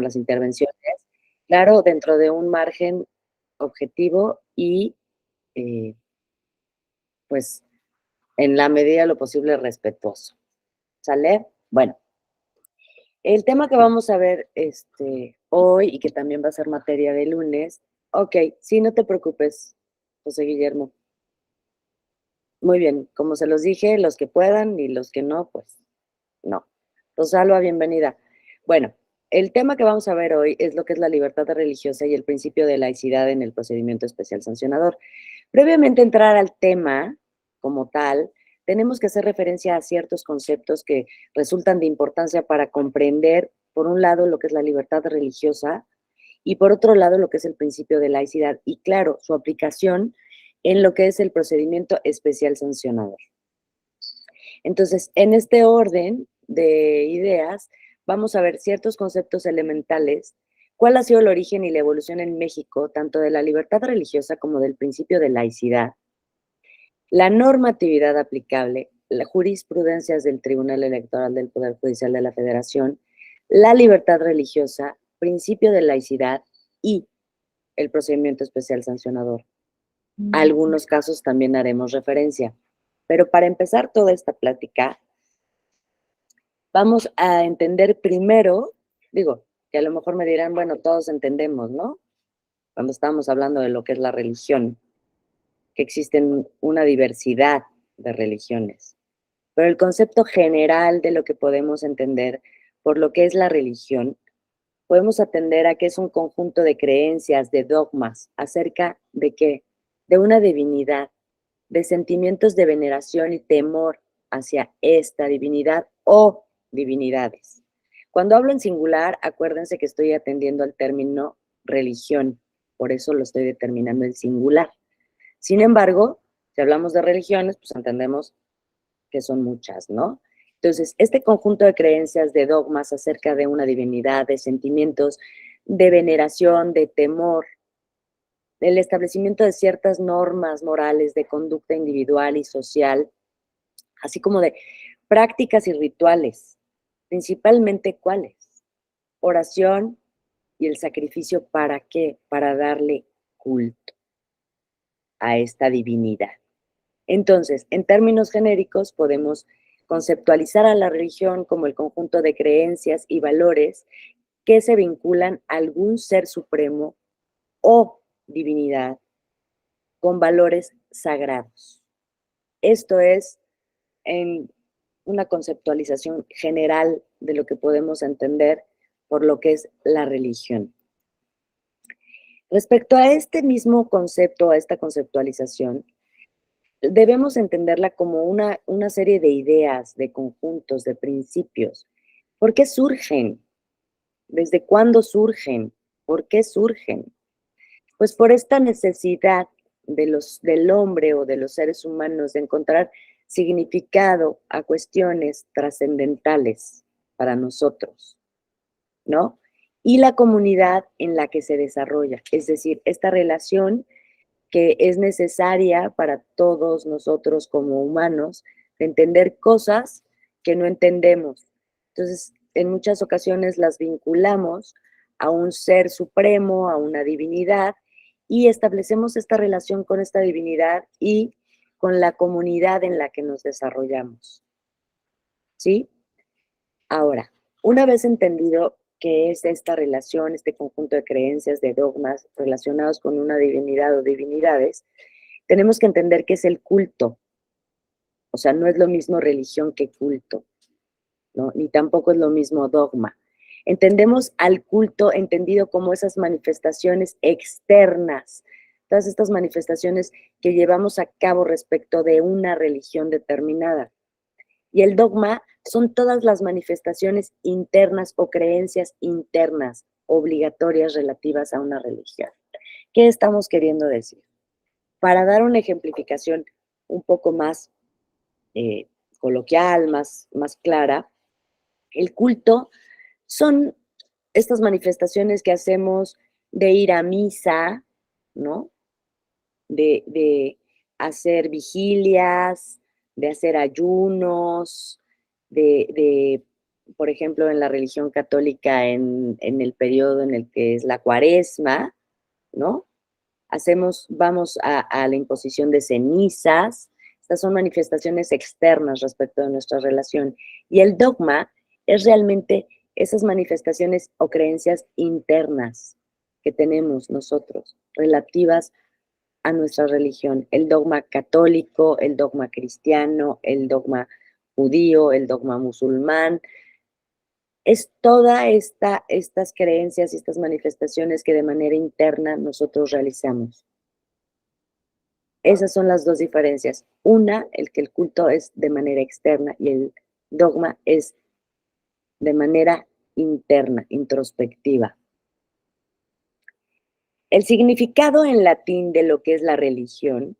las intervenciones, claro, dentro de un margen objetivo y, eh, pues, en la medida de lo posible respetuoso, ¿sale? Bueno, el tema que vamos a ver, hoy y que también va a ser materia de lunes, okey, sí, no te preocupes, José Guillermo. Muy bien, como se los dije, los que puedan y los que no, pues, no. Rosalba, bienvenida. Bueno, el tema que vamos a ver hoy es lo que es la libertad religiosa y el principio de laicidad en el procedimiento especial sancionador. Previamente entrar al tema como tal, tenemos que hacer referencia a ciertos conceptos que resultan de importancia para comprender, por un lado, lo que es la libertad religiosa y por otro lado, lo que es el principio de laicidad y, claro, su aplicación en lo que es el procedimiento especial sancionador. Entonces, en este orden de ideas, vamos a ver ciertos conceptos elementales, cuál ha sido el origen y la evolución en México, tanto de la libertad religiosa como del principio de laicidad, la normatividad aplicable, las jurisprudencias del Tribunal Electoral del Poder Judicial de la Federación, la libertad religiosa, principio de laicidad y el procedimiento especial sancionador. A algunos casos también haremos referencia. Pero para empezar toda esta plática, vamos a entender primero, digo, que a lo mejor me dirán, bueno, todos entendemos, ¿no? Cuando estamos hablando de lo que es la religión, que existen una diversidad de religiones. Pero el concepto general de lo que podemos entender por lo que es la religión, podemos atender a que es un conjunto de creencias, de dogmas, acerca de qué, de una divinidad, de sentimientos de veneración y temor hacia esta divinidad o divinidades. Cuando hablo en singular, acuérdense que estoy atendiendo al término religión, por eso lo estoy determinando en singular. Sin embargo, si hablamos de religiones, pues entendemos que son muchas, ¿no? Entonces, este conjunto de creencias, de dogmas acerca de una divinidad, de sentimientos de veneración, de temor, el establecimiento de ciertas normas morales de conducta individual y social, así como de prácticas y rituales, principalmente cuáles, oración y el sacrificio, ¿para qué? Para darle culto a esta divinidad. Entonces, en términos genéricos, podemos conceptualizar a la religión como el conjunto de creencias y valores que se vinculan a algún ser supremo o divinidad con valores sagrados. Esto es en una conceptualización general de lo que podemos entender por lo que es la religión. Respecto a este mismo concepto, a esta conceptualización, debemos entenderla como una serie de ideas, de conjuntos, de principios. ¿Por qué surgen? ¿Desde cuándo surgen? ¿Por qué surgen? Pues por esta necesidad del hombre o de los seres humanos de encontrar significado a cuestiones trascendentales para nosotros, ¿no? Y la comunidad en la que se desarrolla, es decir, esta relación que es necesaria para todos nosotros como humanos, de entender cosas que no entendemos. Entonces, en muchas ocasiones las vinculamos a un ser supremo, a una divinidad, y establecemos esta relación con esta divinidad y con la comunidad en la que nos desarrollamos. ¿Sí? Ahora, una vez entendido qué es esta relación, este conjunto de creencias, de dogmas relacionados con una divinidad o divinidades, tenemos que entender qué es el culto. O sea, no es lo mismo religión que culto, ¿no? Ni tampoco es lo mismo dogma. Entendemos al culto entendido como esas manifestaciones externas, todas estas manifestaciones que llevamos a cabo respecto de una religión determinada. Y el dogma son todas las manifestaciones internas o creencias internas obligatorias relativas a una religión. ¿Qué estamos queriendo decir? Para dar una ejemplificación un poco más eh, coloquial, más clara, el culto son estas manifestaciones que hacemos de ir a misa, ¿no? De hacer vigilias, de hacer ayunos, de por ejemplo, en la religión católica, en el periodo en el que es la Cuaresma, ¿no? Vamos a la imposición de cenizas. Estas son manifestaciones externas respecto de nuestra relación. Y el dogma es realmente esas manifestaciones o creencias internas que tenemos nosotros, relativas a nuestra religión. El dogma católico, el dogma cristiano, el dogma judío, el dogma musulmán. Es toda estas creencias y estas manifestaciones que de manera interna nosotros realizamos. Esas son las dos diferencias. Una, el que el culto es de manera externa y el dogma es de manera interna, introspectiva. El significado en latín de lo que es la religión,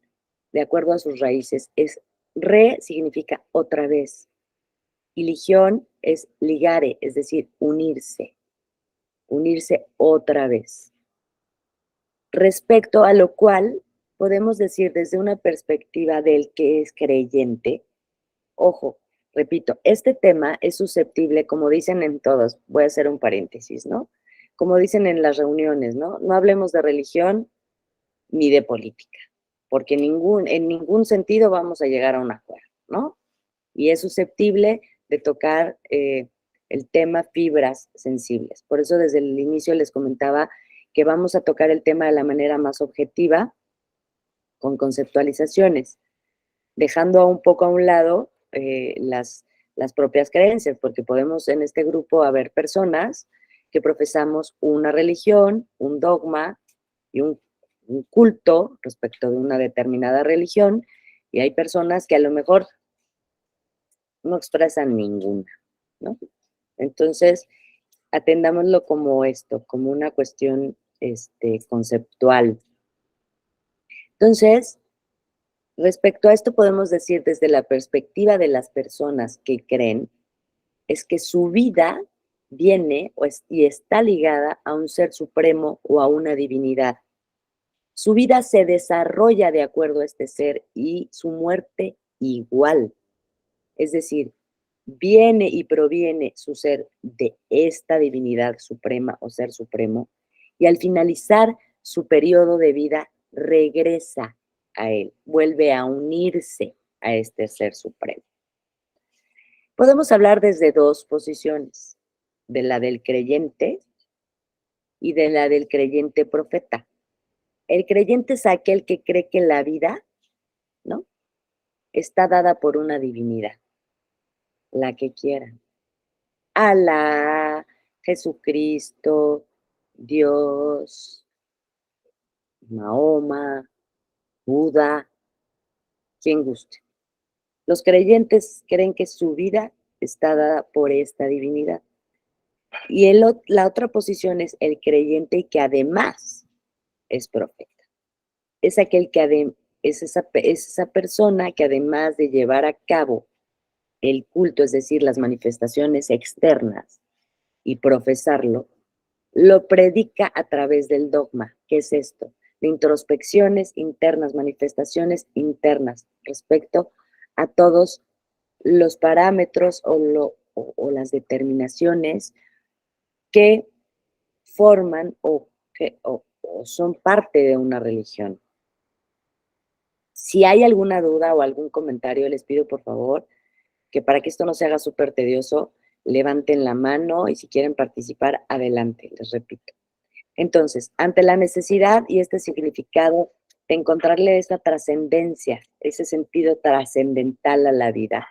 de acuerdo a sus raíces, es re significa otra vez. Y ligión es ligare, es decir, unirse otra vez. Respecto a lo cual podemos decir desde una perspectiva del que es creyente, ojo, repito, este tema es susceptible, como dicen en todos, voy a hacer un paréntesis, ¿no? Como dicen en las reuniones, ¿no? No hablemos de religión ni de política, porque en ningún sentido vamos a llegar a un acuerdo, ¿no? Y es susceptible de tocar el tema fibras sensibles. Por eso desde el inicio les comentaba que vamos a tocar el tema de la manera más objetiva, con conceptualizaciones, dejando un poco a un lado las propias creencias, porque podemos en este grupo haber personas que profesamos una religión, un dogma y un culto respecto de una determinada religión, y hay personas que a lo mejor no expresan ninguna, ¿no? Entonces, atendámoslo como esto, como una cuestión conceptual. Entonces, respecto a esto podemos decir desde la perspectiva de las personas que creen, es que su vida viene y está ligada a un ser supremo o a una divinidad. Su vida se desarrolla de acuerdo a este ser y su muerte igual. Es decir, viene y proviene su ser de esta divinidad suprema o ser supremo, y al finalizar su periodo de vida regresa a él, vuelve a unirse a este ser supremo. Podemos hablar desde dos posiciones, de la del creyente y de la del creyente profeta. El creyente es aquel que cree que la vida, ¿no?, está dada por una divinidad, la que quieran. Alá, Jesucristo, Dios, Mahoma, Buda, quien guste. Los creyentes creen que su vida está dada por esta divinidad. Y la otra posición es el creyente y que además es profeta. Es aquel que es esa persona que además de llevar a cabo el culto, es decir, las manifestaciones externas y profesarlo, lo predica a través del dogma. ¿Qué es esto? De introspecciones internas, manifestaciones internas respecto a todos los parámetros o las determinaciones que forman o son parte de una religión. Si hay alguna duda o algún comentario, les pido por favor que para que esto no se haga súper tedioso, levanten la mano y si quieren participar, adelante, les repito. Entonces, ante la necesidad y este significado de encontrarle esa trascendencia, ese sentido trascendental a la vida,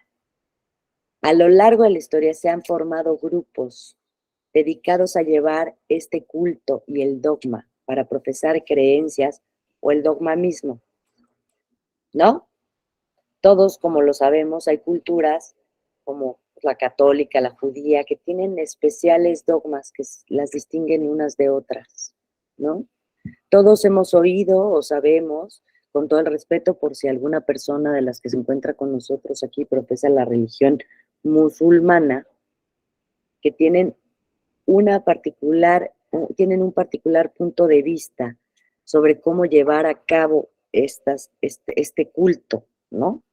a lo largo de la historia se han formado grupos dedicados a llevar este culto y el dogma para profesar creencias o el dogma mismo, ¿no? Todos, como lo sabemos, hay culturas como la católica, la judía, que tienen especiales dogmas que las distinguen unas de otras, ¿no? Todos hemos oído o sabemos, con todo el respeto por si alguna persona de las que se encuentra con nosotros aquí profesa la religión musulmana, que tienen tienen un particular punto de vista sobre cómo llevar a cabo este culto, ¿no?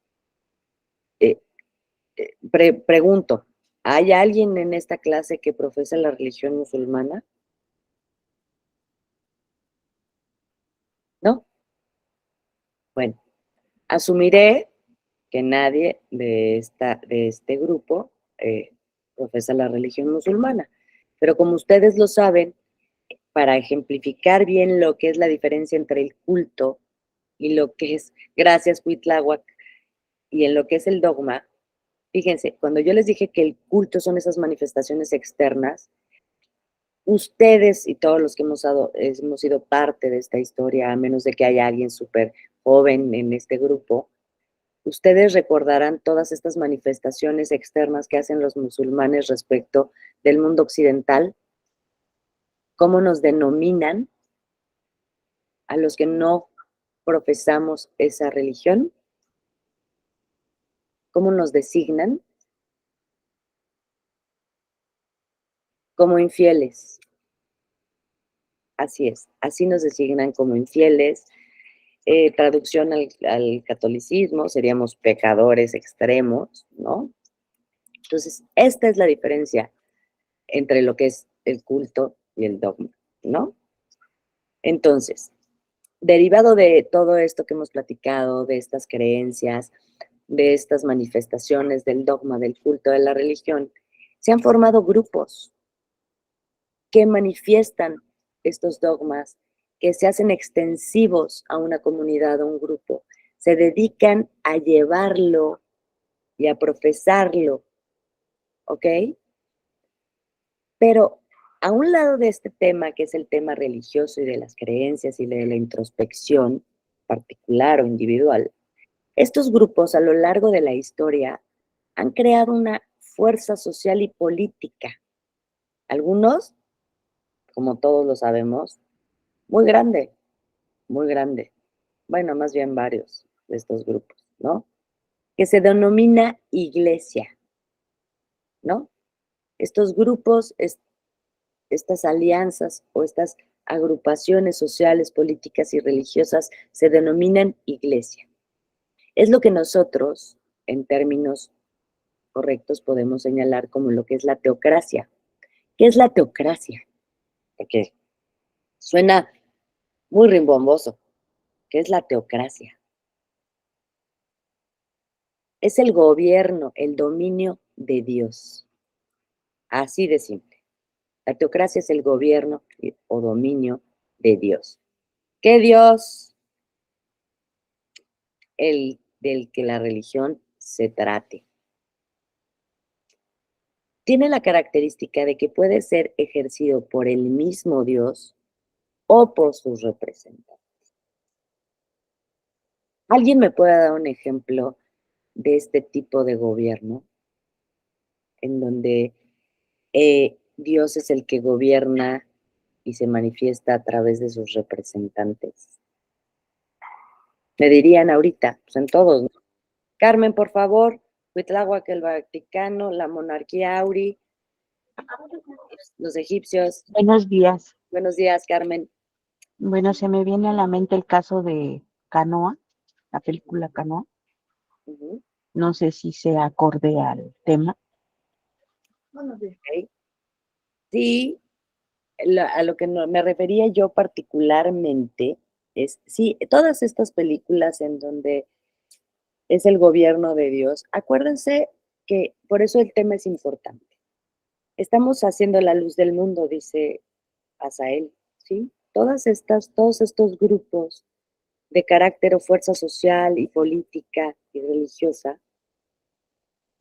Pregunto, ¿Hay alguien en esta clase que profesa la religión musulmana? ¿No? Bueno, asumiré que nadie de este grupo profesa la religión musulmana. Pero como ustedes lo saben, para ejemplificar bien lo que es la diferencia entre el culto y lo que es, gracias Cuitláhuac, y en lo que es el dogma, fíjense, cuando yo les dije que el culto son esas manifestaciones externas, ustedes y todos los que hemos sido parte de esta historia, a menos de que haya alguien súper joven en este grupo, ustedes recordarán todas estas manifestaciones externas que hacen los musulmanes respecto del mundo occidental, cómo nos denominan a los que no profesamos esa religión, cómo nos designan como infieles. Así es, así nos designan como infieles. Traducción al catolicismo, seríamos pecadores extremos, ¿no? Entonces, esta es la diferencia entre lo que es el culto y el dogma, ¿no? Entonces, derivado de todo esto que hemos platicado, de estas creencias, de estas manifestaciones del dogma, del culto, de la religión, se han formado grupos que manifiestan estos dogmas, que se hacen extensivos a una comunidad, a un grupo, se dedican a llevarlo y a profesarlo, ¿ok? Pero a un lado de este tema, que es el tema religioso y de las creencias y de la introspección particular o individual, estos grupos a lo largo de la historia han creado una fuerza social y política. Algunos, como todos lo sabemos, muy grande, muy grande. Bueno, más bien varios de estos grupos, ¿no? Que se denomina iglesia, ¿no? Estos grupos, estas alianzas o estas agrupaciones sociales, políticas y religiosas se denominan iglesia. Es lo que nosotros, en términos correctos, podemos señalar como lo que es la teocracia. ¿Qué es la teocracia? Porque suena muy rimbomboso. ¿Qué es la teocracia? Es el gobierno, el dominio de Dios. Así de simple. La teocracia es el gobierno o dominio de Dios. ¿Qué Dios? El del que la religión se trate. Tiene la característica de que puede ser ejercido por el mismo Dios o por sus representantes. ¿Alguien me puede dar un ejemplo de este tipo de gobierno en donde Dios es el que gobierna y se manifiesta a través de sus representantes? Me dirían ahorita, pues en todos, ¿no? Carmen, por favor, Cuitláhuac el Vaticano, la monarquía Auri, los egipcios. Buenos días. Buenos días, Carmen. Bueno, se me viene a la mente el caso de Canoa, la película Canoa. Uh-huh. No sé si se acorde al tema. Okay. Sí, a lo que me refería yo particularmente es, sí, todas estas películas en donde es el gobierno de Dios, acuérdense que por eso el tema es importante. Estamos haciendo la luz del mundo, dice Asael, ¿sí? Todos estos grupos de carácter o fuerza social y política y religiosa,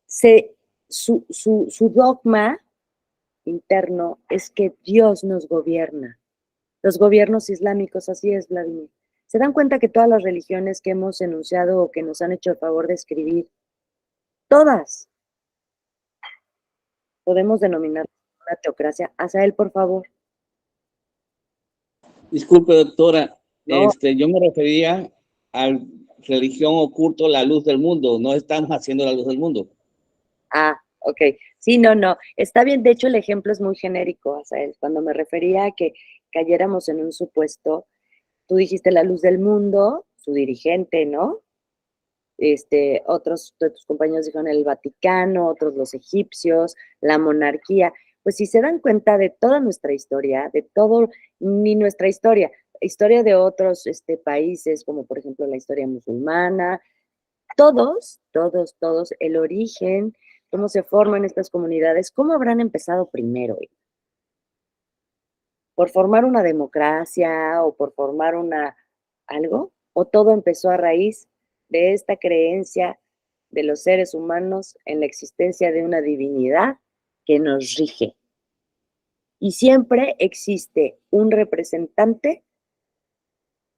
su dogma interno es que Dios nos gobierna. Los gobiernos islámicos, así es, Vladimir. ¿Se dan cuenta que todas las religiones que hemos enunciado o que nos han hecho el favor de escribir, todas podemos denominar una teocracia? Asael, por favor. Disculpe, doctora, No. yo me refería a religión oculto, la luz del mundo. No estamos haciendo la luz del mundo. Ah, ok. Sí, no. Está bien, de hecho el ejemplo es muy genérico, Asael. Cuando me refería a que cayéramos en un supuesto, tú dijiste la luz del mundo, su dirigente, ¿no? Otros de tus compañeros dijeron el Vaticano, otros los egipcios, la monarquía. Pues si se dan cuenta de toda nuestra historia, de todo, ni nuestra historia de otros países, como por ejemplo la historia musulmana, todos, el origen, cómo se forman estas comunidades, cómo habrán empezado primero, por formar una democracia o por formar algo, o todo empezó a raíz de esta creencia de los seres humanos en la existencia de una divinidad que nos rige. Y siempre existe un representante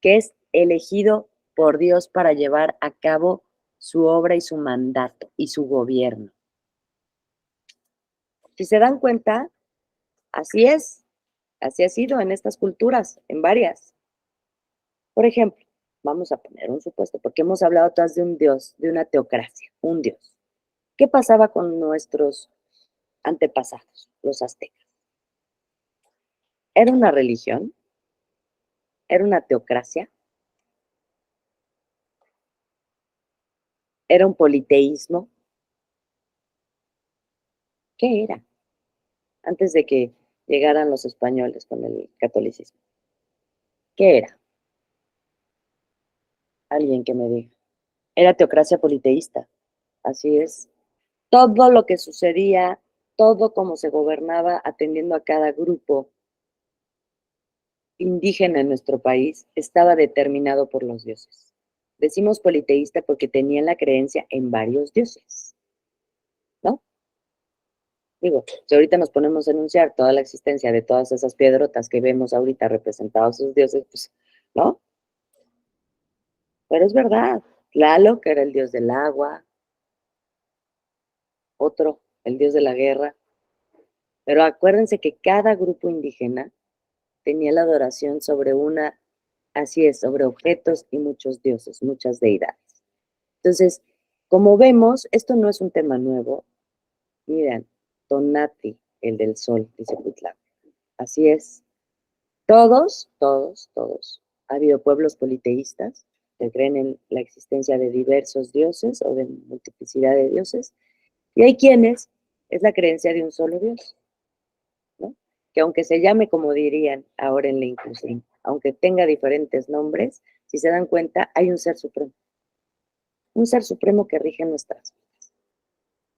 que es elegido por Dios para llevar a cabo su obra y su mandato y su gobierno. Si se dan cuenta, así es, así ha sido en estas culturas, en varias. Por ejemplo, vamos a poner un supuesto, porque hemos hablado todas de un Dios, de una teocracia, un Dios. ¿Qué pasaba con nuestros antepasados, los aztecas? ¿Era una religión? ¿Era una teocracia? ¿Era un politeísmo? ¿Qué era? Antes de que llegaran los españoles con el catolicismo. ¿Qué era? Alguien que me diga. Era teocracia politeísta. Así es. Todo lo que sucedía, todo como se gobernaba atendiendo a cada grupo indígena en nuestro país estaba determinado por los dioses. Decimos politeísta porque tenían la creencia en varios dioses, ¿no? Digo, si ahorita nos ponemos a enunciar toda la existencia de todas esas piedrotas que vemos ahorita representados sus dioses, pues, ¿no? Pero es verdad. Tlaloc, que era el dios del agua, otro, el dios de la guerra. Pero acuérdense que cada grupo indígena tenía la adoración sobre así es, sobre objetos y muchos dioses, muchas deidades. Entonces, como vemos, esto no es un tema nuevo. Miren, Tonati, el del sol, dice Cuitláhuac. Así es. Todos. Ha habido pueblos politeístas que creen en la existencia de diversos dioses o de multiplicidad de dioses. Y hay quienes es la creencia de un solo Dios, ¿no? Que aunque se llame como dirían ahora en la inclusión, aunque tenga diferentes nombres, si se dan cuenta, hay un ser supremo que rige nuestras vidas.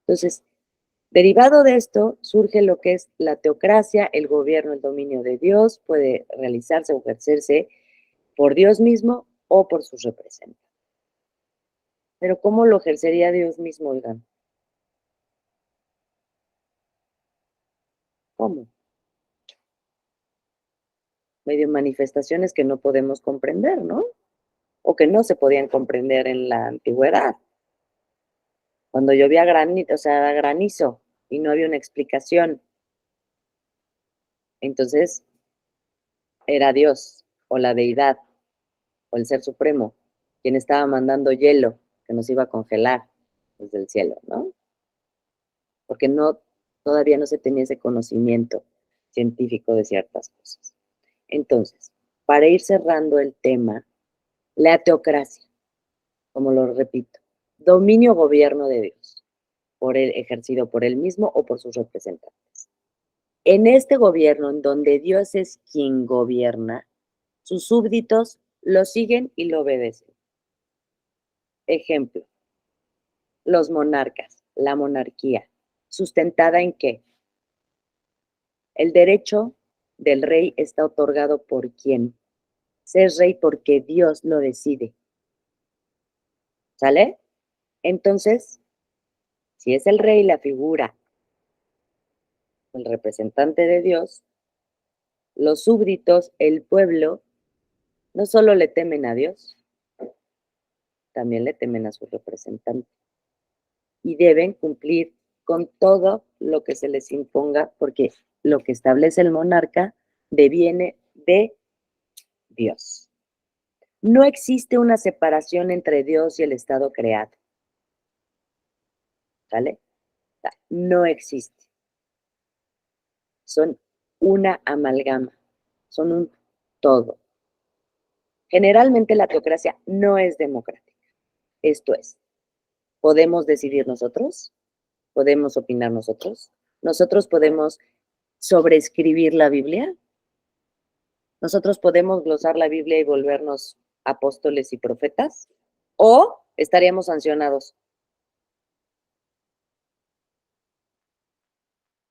Entonces, derivado de esto, surge lo que es la teocracia, el gobierno, el dominio de Dios, puede realizarse o ejercerse por Dios mismo o por sus representantes. Pero ¿cómo lo ejercería Dios mismo, oigan? ¿Cómo? Medio manifestaciones que no podemos comprender, ¿no? O que no se podían comprender en la antigüedad. Cuando llovía granizo, o sea, granizo, y no había una explicación. Entonces, era Dios, o la deidad, o el ser supremo, quien estaba mandando hielo que nos iba a congelar desde el cielo, ¿no? Porque todavía no se tenía ese conocimiento científico de ciertas cosas. Entonces, para ir cerrando el tema, la teocracia, como lo repito, dominio gobierno de Dios, ejercido por él mismo o por sus representantes. En este gobierno, en donde Dios es quien gobierna, sus súbditos lo siguen y lo obedecen. Ejemplo, los monarcas, la monarquía, ¿sustentada en qué? El derecho del rey está otorgado por quién. Ser rey porque Dios lo decide. ¿Sale? Entonces, si es el rey la figura, el representante de Dios, los súbditos, el pueblo, no solo le temen a Dios, también le temen a su representante. Y deben cumplir con todo lo que se les imponga, porque lo que establece el monarca deviene de Dios. No existe una separación entre Dios y el Estado creado. ¿Sale? No existe. Son una amalgama, son un todo. Generalmente la teocracia no es democrática. Esto es, ¿Podemos decidir nosotros? ¿Podemos opinar nosotros? ¿Nosotros podemos sobreescribir la Biblia? ¿Nosotros podemos glosar la Biblia y volvernos apóstoles y profetas? ¿O estaríamos sancionados?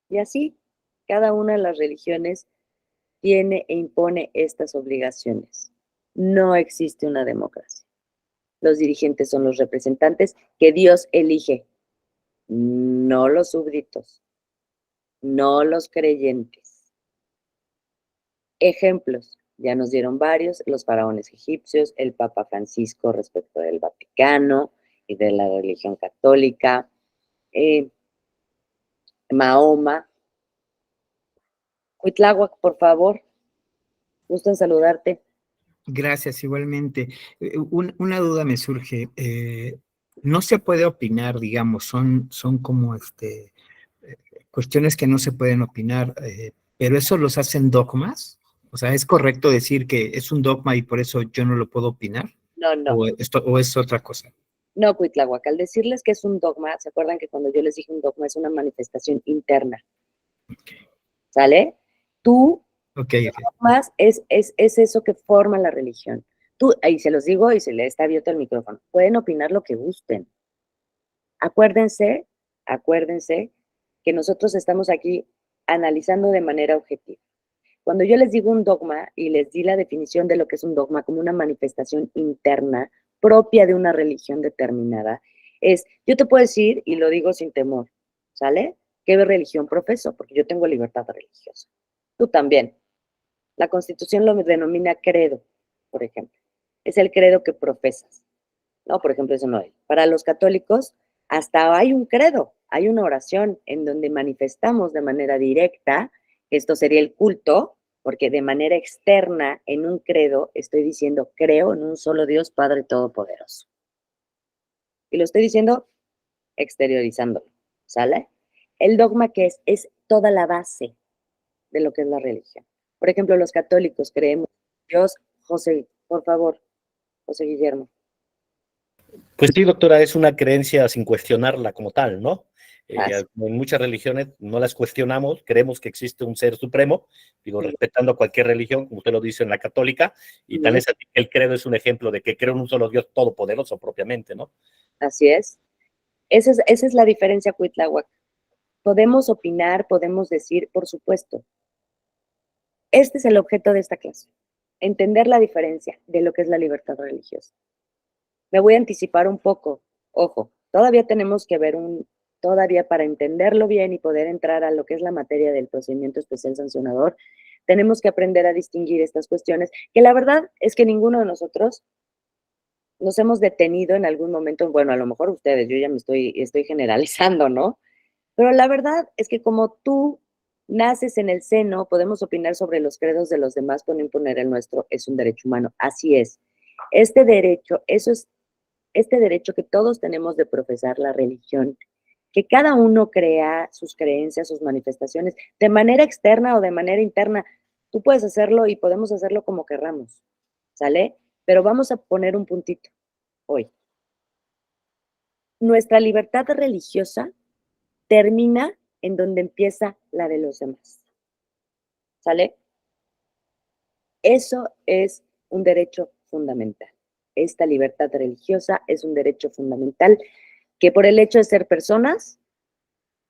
Y así, cada una de las religiones tiene e impone estas obligaciones. No existe una democracia. Los dirigentes son los representantes que Dios elige, no los súbditos, no los creyentes. Ejemplos, ya nos dieron varios, los faraones egipcios, el Papa Francisco respecto del Vaticano y de la religión católica, Mahoma. Cuitláhuac, por favor, gusto en saludarte. Gracias, igualmente. Una duda me surge. No se puede opinar, digamos, son como cuestiones que no se pueden opinar, pero eso los hacen dogmas. O sea, ¿es correcto decir que es un dogma y por eso yo no lo puedo opinar? No, no. ¿O es otra cosa? No, Cuitláhuac, al decirles que es un dogma, ¿se acuerdan que cuando yo les dije un dogma es una manifestación interna? ¿Sale? Tú, Okay. dogmas es eso que forma la religión. Tú, ahí se los digo y se le está abierto el micrófono, pueden opinar lo que gusten. Acuérdense que nosotros estamos aquí analizando de manera objetiva. Cuando yo les digo un dogma y les di la definición de lo que es un dogma como una manifestación interna propia de una religión determinada, yo te puedo decir, y lo digo sin temor, ¿sale? ¿Qué religión profeso? Porque yo tengo libertad religiosa. Tú también. La Constitución lo denomina credo, por ejemplo. Es el credo que profesas. No, por ejemplo, eso no es. Para los católicos, hasta hay un credo, hay una oración en donde manifestamos de manera directa, esto sería el culto, porque de manera externa, en un credo, estoy diciendo, creo en un solo Dios Padre Todopoderoso. Y lo estoy diciendo exteriorizándolo, ¿sale? El dogma que es toda la base de lo que es la religión. Por ejemplo, los católicos creemos en Dios. José, por favor, José Guillermo. Pues sí, doctora, es una creencia sin cuestionarla como tal, ¿no? En muchas religiones no las cuestionamos, creemos que existe un ser supremo, digo, respetando cualquier religión, como usted lo dice en la católica, y tal es así que el credo es un ejemplo de que creo en un solo Dios todopoderoso propiamente, ¿no? Así es. Esa es la diferencia, Cuitláhuac. Podemos opinar, podemos decir, por supuesto. Este es el objeto de esta clase, entender la diferencia de lo que es la libertad religiosa. Me voy a anticipar un poco, ojo, todavía tenemos que ver todavía para entenderlo bien y poder entrar a lo que es la materia del procedimiento especial sancionador, tenemos que aprender a distinguir estas cuestiones, que la verdad es que ninguno de nosotros nos hemos detenido en algún momento, bueno, a lo mejor ustedes, yo ya estoy generalizando, ¿no? Pero la verdad es que como tú naces en el seno, podemos opinar sobre los credos de los demás, pero no imponer el nuestro, es un derecho humano. Así es. Este derecho que todos tenemos de profesar la religión, que cada uno crea sus creencias, sus manifestaciones, de manera externa o de manera interna. Tú puedes hacerlo y podemos hacerlo como querramos, ¿sale? Pero vamos a poner un puntito hoy. Nuestra libertad religiosa termina en donde empieza la de los demás. ¿Sale? Eso es un derecho fundamental. Esta libertad religiosa es un derecho fundamental que por el hecho de ser personas,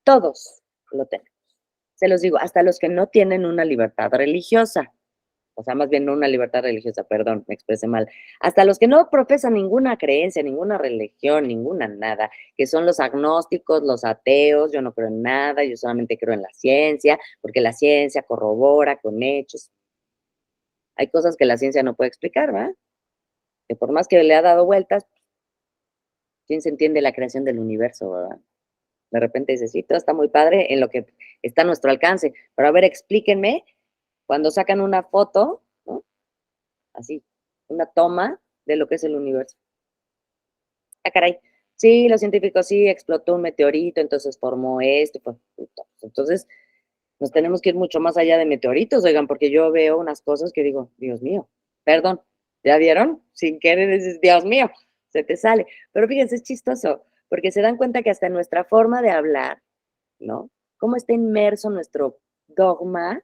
todos lo tenemos. Se los digo, hasta los que no tienen una libertad religiosa, o sea, más bien no una libertad religiosa, perdón, me expresé mal, hasta los que no profesan ninguna creencia, ninguna religión, ninguna nada, que son los agnósticos, los ateos, yo no creo en nada, yo solamente creo en la ciencia, porque la ciencia corrobora con hechos. Hay cosas que la ciencia no puede explicar, ¿verdad? Que por más que le ha dado vueltas, ¿quién se entiende la creación del universo, verdad? De repente dice, sí, todo está muy padre en lo que está a nuestro alcance, pero a ver, explíquenme, cuando sacan una foto, ¿no? Así, una toma de lo que es el universo. Ah, caray, sí, los científicos sí, explotó un meteorito, entonces formó esto, pues, entonces nos tenemos que ir mucho más allá de meteoritos, oigan, porque yo veo unas cosas que digo, Dios mío, perdón, ¿ya vieron? Sin querer dices, Dios mío, se te sale. Pero fíjense, es chistoso, porque se dan cuenta que hasta en nuestra forma de hablar, ¿no? Cómo está inmerso nuestro dogma,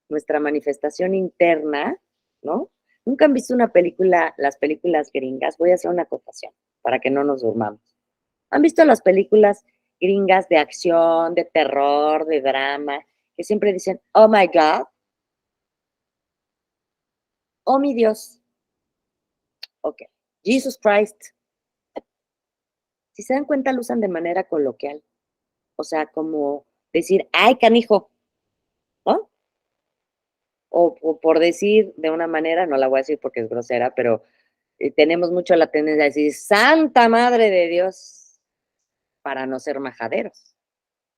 nuestra manifestación interna, ¿no? Nunca han visto una película, las películas gringas, voy a hacer una acotación para que no nos durmamos. ¿Han visto las películas gringas de acción, de terror, de drama, que siempre dicen, oh my God, oh mi Dios, ok, Jesus Christ? Si se dan cuenta, lo usan de manera coloquial, o sea, como decir, ay, canijo, ¿no? O por decir de una manera, no la voy a decir porque es grosera, pero tenemos mucho la tendencia a decir, Santa Madre de Dios, para no ser majaderos,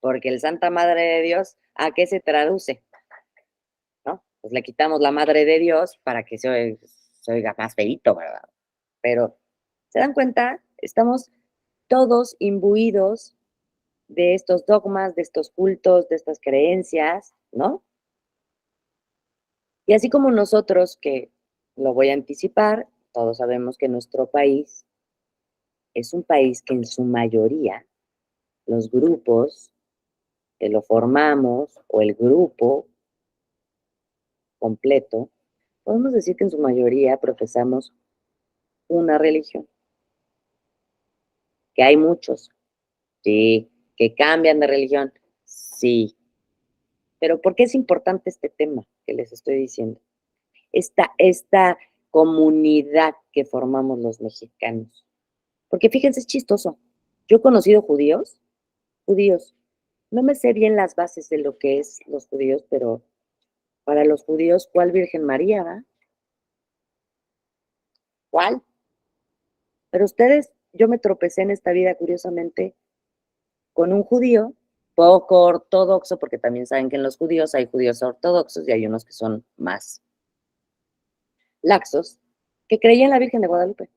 porque el Santa Madre de Dios, ¿a qué se traduce? ¿No? Pues le quitamos la Madre de Dios para que se oiga más feíto, ¿verdad? Pero, ¿se dan cuenta? Estamos todos imbuidos de estos dogmas, de estos cultos, de estas creencias, ¿no? Y así como nosotros, que lo voy a anticipar, todos sabemos que nuestro país es un país que en su mayoría los grupos que lo formamos o el grupo completo, podemos decir que en su mayoría profesamos una religión, que hay muchos, sí, que cambian de religión, sí. Pero ¿por qué es importante este tema que les estoy diciendo? Esta comunidad que formamos los mexicanos. Porque fíjense, es chistoso. Yo he conocido judíos. No me sé bien las bases de lo que es los judíos, pero para los judíos, ¿cuál Virgen María, va? ¿Cuál? Pero ustedes, yo me tropecé en esta vida, curiosamente, con un judío poco ortodoxo, porque también saben que en los judíos hay judíos ortodoxos y hay unos que son más laxos, que creía en la Virgen de Guadalupe.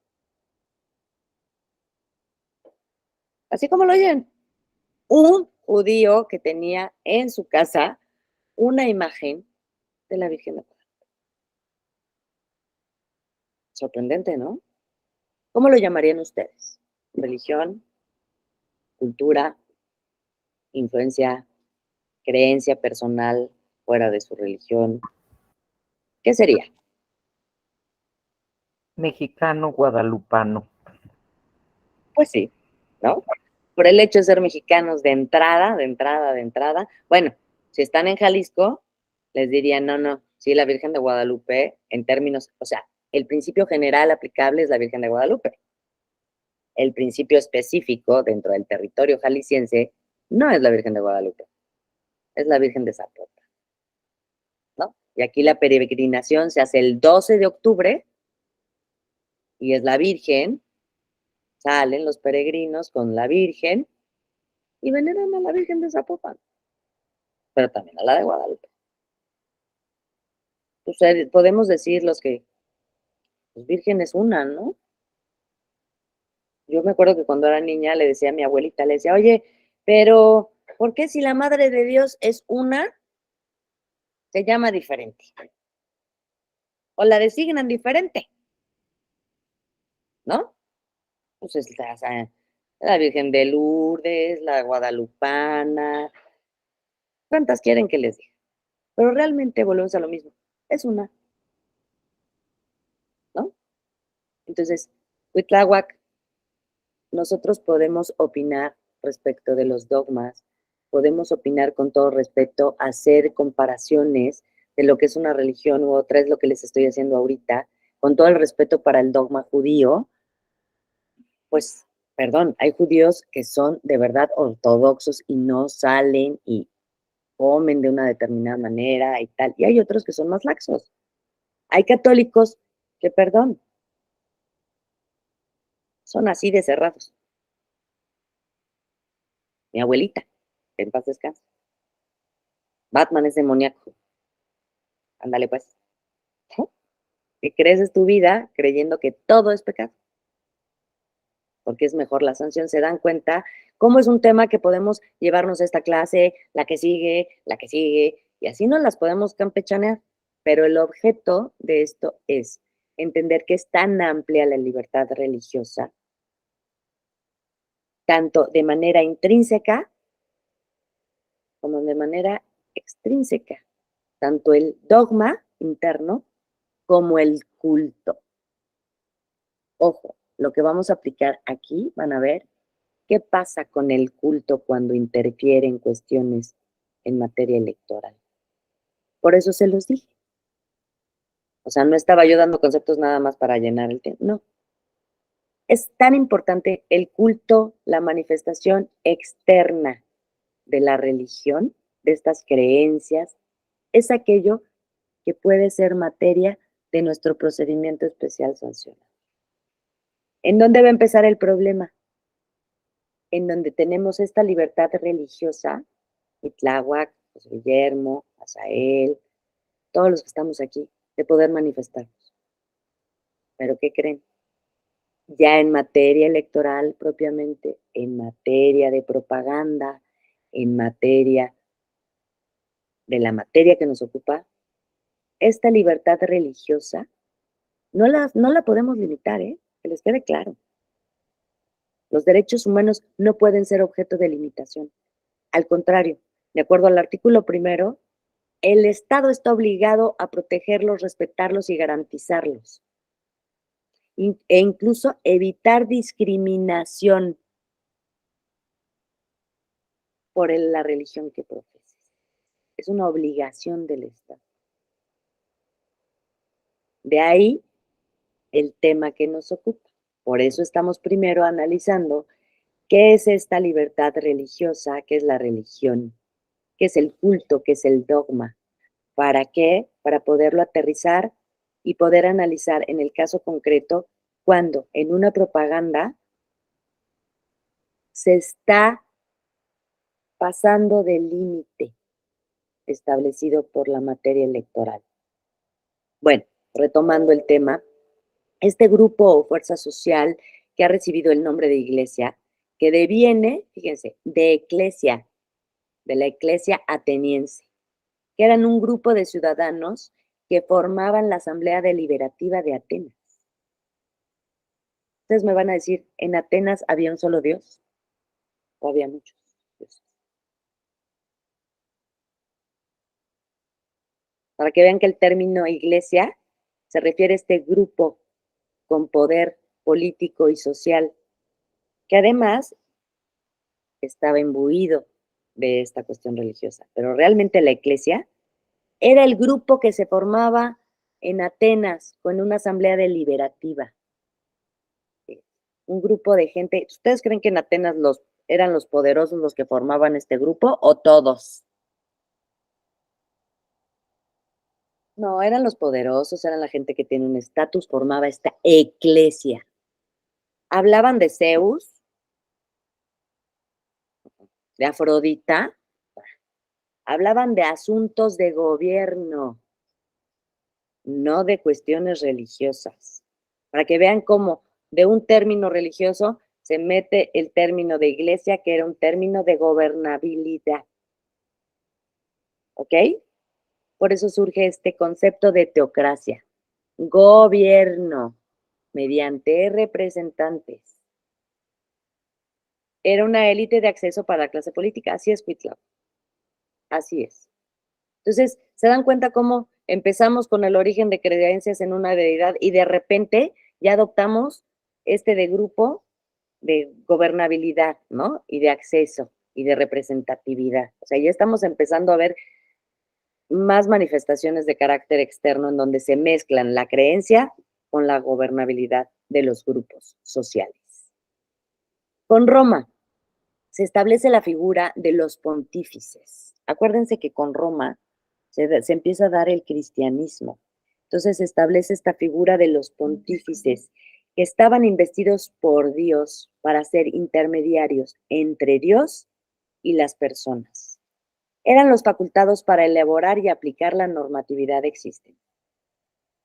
Así como lo oyen, un judío que tenía en su casa una imagen de la Virgen de Guadalupe. Sorprendente, ¿no? ¿Cómo lo llamarían ustedes? ¿Religión, cultura, influencia, creencia personal fuera de su religión? ¿Qué sería? Mexicano guadalupano. Pues sí, ¿no? Por el hecho de ser mexicanos de entrada. Bueno, si están en Jalisco, les dirían, no, sí, la Virgen de Guadalupe, en términos, o sea, el principio general aplicable es la Virgen de Guadalupe. El principio específico dentro del territorio jalisciense no es la Virgen de Guadalupe, es la Virgen de Zapopan, ¿no? Y aquí la peregrinación se hace el 12 de octubre y es la Virgen, salen los peregrinos con la Virgen y veneran a la Virgen de Zapopan, pero también a la de Guadalupe. Entonces, podemos decir los que, pues, Virgen es una, ¿no? Yo me acuerdo que cuando era niña le decía a mi abuelita, le decía, oye, pero ¿por qué si la Madre de Dios es una, se llama diferente? O la designan diferente, ¿no? Pues es la Virgen de Lourdes, la guadalupana, ¿cuántas quieren que les diga? Pero realmente volvemos a lo mismo, es una, ¿no? Entonces, Cuitláhuac, nosotros podemos opinar respecto de los dogmas, podemos opinar con todo respeto, hacer comparaciones de lo que es una religión u otra, es lo que les estoy haciendo ahorita, con todo el respeto para el dogma judío, pues, perdón, hay judíos que son de verdad ortodoxos y no salen y comen de una determinada manera y tal, y hay otros que son más laxos. Hay católicos que, perdón, son así de cerrados. Mi abuelita, que en paz descanse. Batman es demoníaco. Ándale pues. ¿No? Que creces tu vida creyendo que todo es pecado. Porque es mejor la sanción. Se dan cuenta cómo es un tema que podemos llevarnos a esta clase, la que sigue, y así no las podemos campechanear. Pero el objeto de esto es entender que es tan amplia la libertad religiosa tanto de manera intrínseca como de manera extrínseca, tanto el dogma interno como el culto. Ojo, lo que vamos a aplicar aquí, van a ver qué pasa con el culto cuando interfiere en cuestiones en materia electoral. Por eso se los dije. O sea, no estaba yo dando conceptos nada más para llenar el tiempo, no. Es tan importante el culto, la manifestación externa de la religión, de estas creencias, es aquello que puede ser materia de nuestro procedimiento especial sancionado. ¿En dónde va a empezar el problema? En donde tenemos esta libertad religiosa, Itláhuac, José Guillermo, Asael, todos los que estamos aquí, de poder manifestarnos. ¿Pero qué creen? Ya en materia electoral propiamente, en materia de propaganda, en materia de la materia que nos ocupa, esta libertad religiosa no la podemos limitar, que les quede claro. Los derechos humanos no pueden ser objeto de limitación. Al contrario, de acuerdo al artículo 1, el Estado está obligado a protegerlos, respetarlos y garantizarlos. E incluso evitar discriminación por la religión que profeses. Es una obligación del Estado. De ahí el tema que nos ocupa. Por eso estamos primero analizando qué es esta libertad religiosa, qué es la religión, qué es el culto, qué es el dogma. ¿Para qué? Para poderlo aterrizar y poder analizar en el caso concreto cuando en una propaganda se está pasando del límite establecido por la materia electoral. Bueno, retomando el tema, este grupo o fuerza social que ha recibido el nombre de iglesia, que deviene, fíjense, de eclesia, de la iglesia ateniense, que eran un grupo de ciudadanos que formaban la Asamblea Deliberativa de Atenas. Ustedes me van a decir, ¿en Atenas había un solo Dios? ¿O había muchos dioses? Para que vean que el término iglesia se refiere a este grupo con poder político y social, que además estaba imbuido de esta cuestión religiosa. Pero realmente la iglesia era el grupo que se formaba en Atenas con una asamblea deliberativa. Un grupo de gente. ¿Ustedes creen que en Atenas eran los poderosos los que formaban este grupo o todos? No, eran los poderosos, eran la gente que tiene un estatus, formaba esta eclesia. Hablaban de Zeus, de Afrodita, hablaban de asuntos de gobierno, no de cuestiones religiosas. Para que vean cómo de un término religioso se mete el término de iglesia, que era un término de gobernabilidad. ¿Ok? Por eso surge este concepto de teocracia. Gobierno mediante representantes. Era una élite de acceso para la clase política. Así es, Cuitlao. Así es. Entonces, ¿se dan cuenta cómo empezamos con el origen de creencias en una deidad y de repente ya adoptamos de grupo de gobernabilidad, ¿no? Y de acceso y de representatividad. O sea, ya estamos empezando a ver más manifestaciones de carácter externo en donde se mezclan la creencia con la gobernabilidad de los grupos sociales. Con Roma se establece la figura de los pontífices. Acuérdense que con Roma se empieza a dar el cristianismo. Entonces se establece esta figura de los pontífices que estaban investidos por Dios para ser intermediarios entre Dios y las personas. Eran los facultados para elaborar y aplicar la normatividad existente.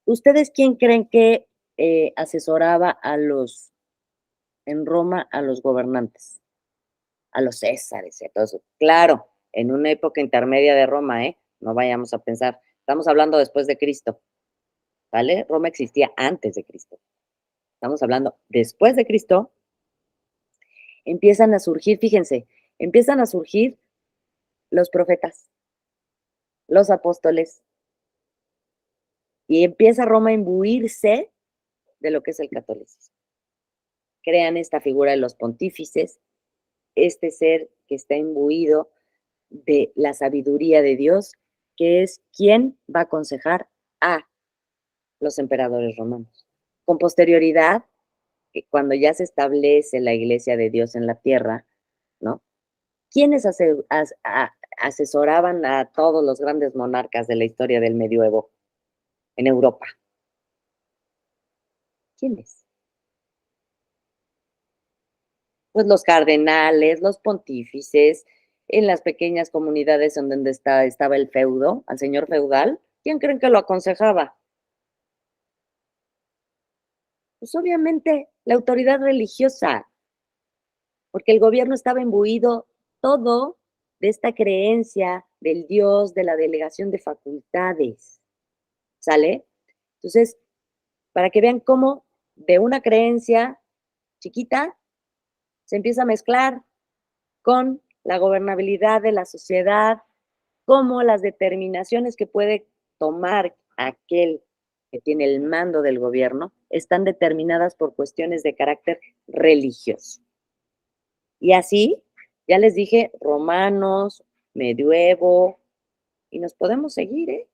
¿Ustedes quién creen que asesoraba en Roma a los gobernantes? A los césares y a todo eso. Claro, en una época intermedia de Roma, no vayamos a pensar, estamos hablando después de Cristo, ¿vale? Roma existía antes de Cristo. Estamos hablando después de Cristo empiezan a surgir, fíjense, empiezan a surgir los profetas, los apóstoles, y empieza Roma a imbuirse de lo que es el catolicismo. Crean esta figura de los pontífices, este ser que está imbuido de la sabiduría de Dios, que es quien va a aconsejar a los emperadores romanos. Con posterioridad, cuando ya se establece la iglesia de Dios en la tierra, ¿no? ¿Quiénes asesoraban a todos los grandes monarcas de la historia del medioevo en Europa? ¿Quiénes? Pues los cardenales, los pontífices, en las pequeñas comunidades en donde estaba el feudo, al señor feudal, ¿quién creen que lo aconsejaba? Pues obviamente la autoridad religiosa, porque el gobierno estaba imbuido todo de esta creencia del Dios, de la delegación de facultades, ¿sale? Entonces, para que vean cómo de una creencia chiquita se empieza a mezclar con la gobernabilidad de la sociedad, como las determinaciones que puede tomar aquel que tiene el mando del gobierno están determinadas por cuestiones de carácter religioso. Y así, ya les dije, romanos, medioevo, y nos podemos seguir, ¿eh?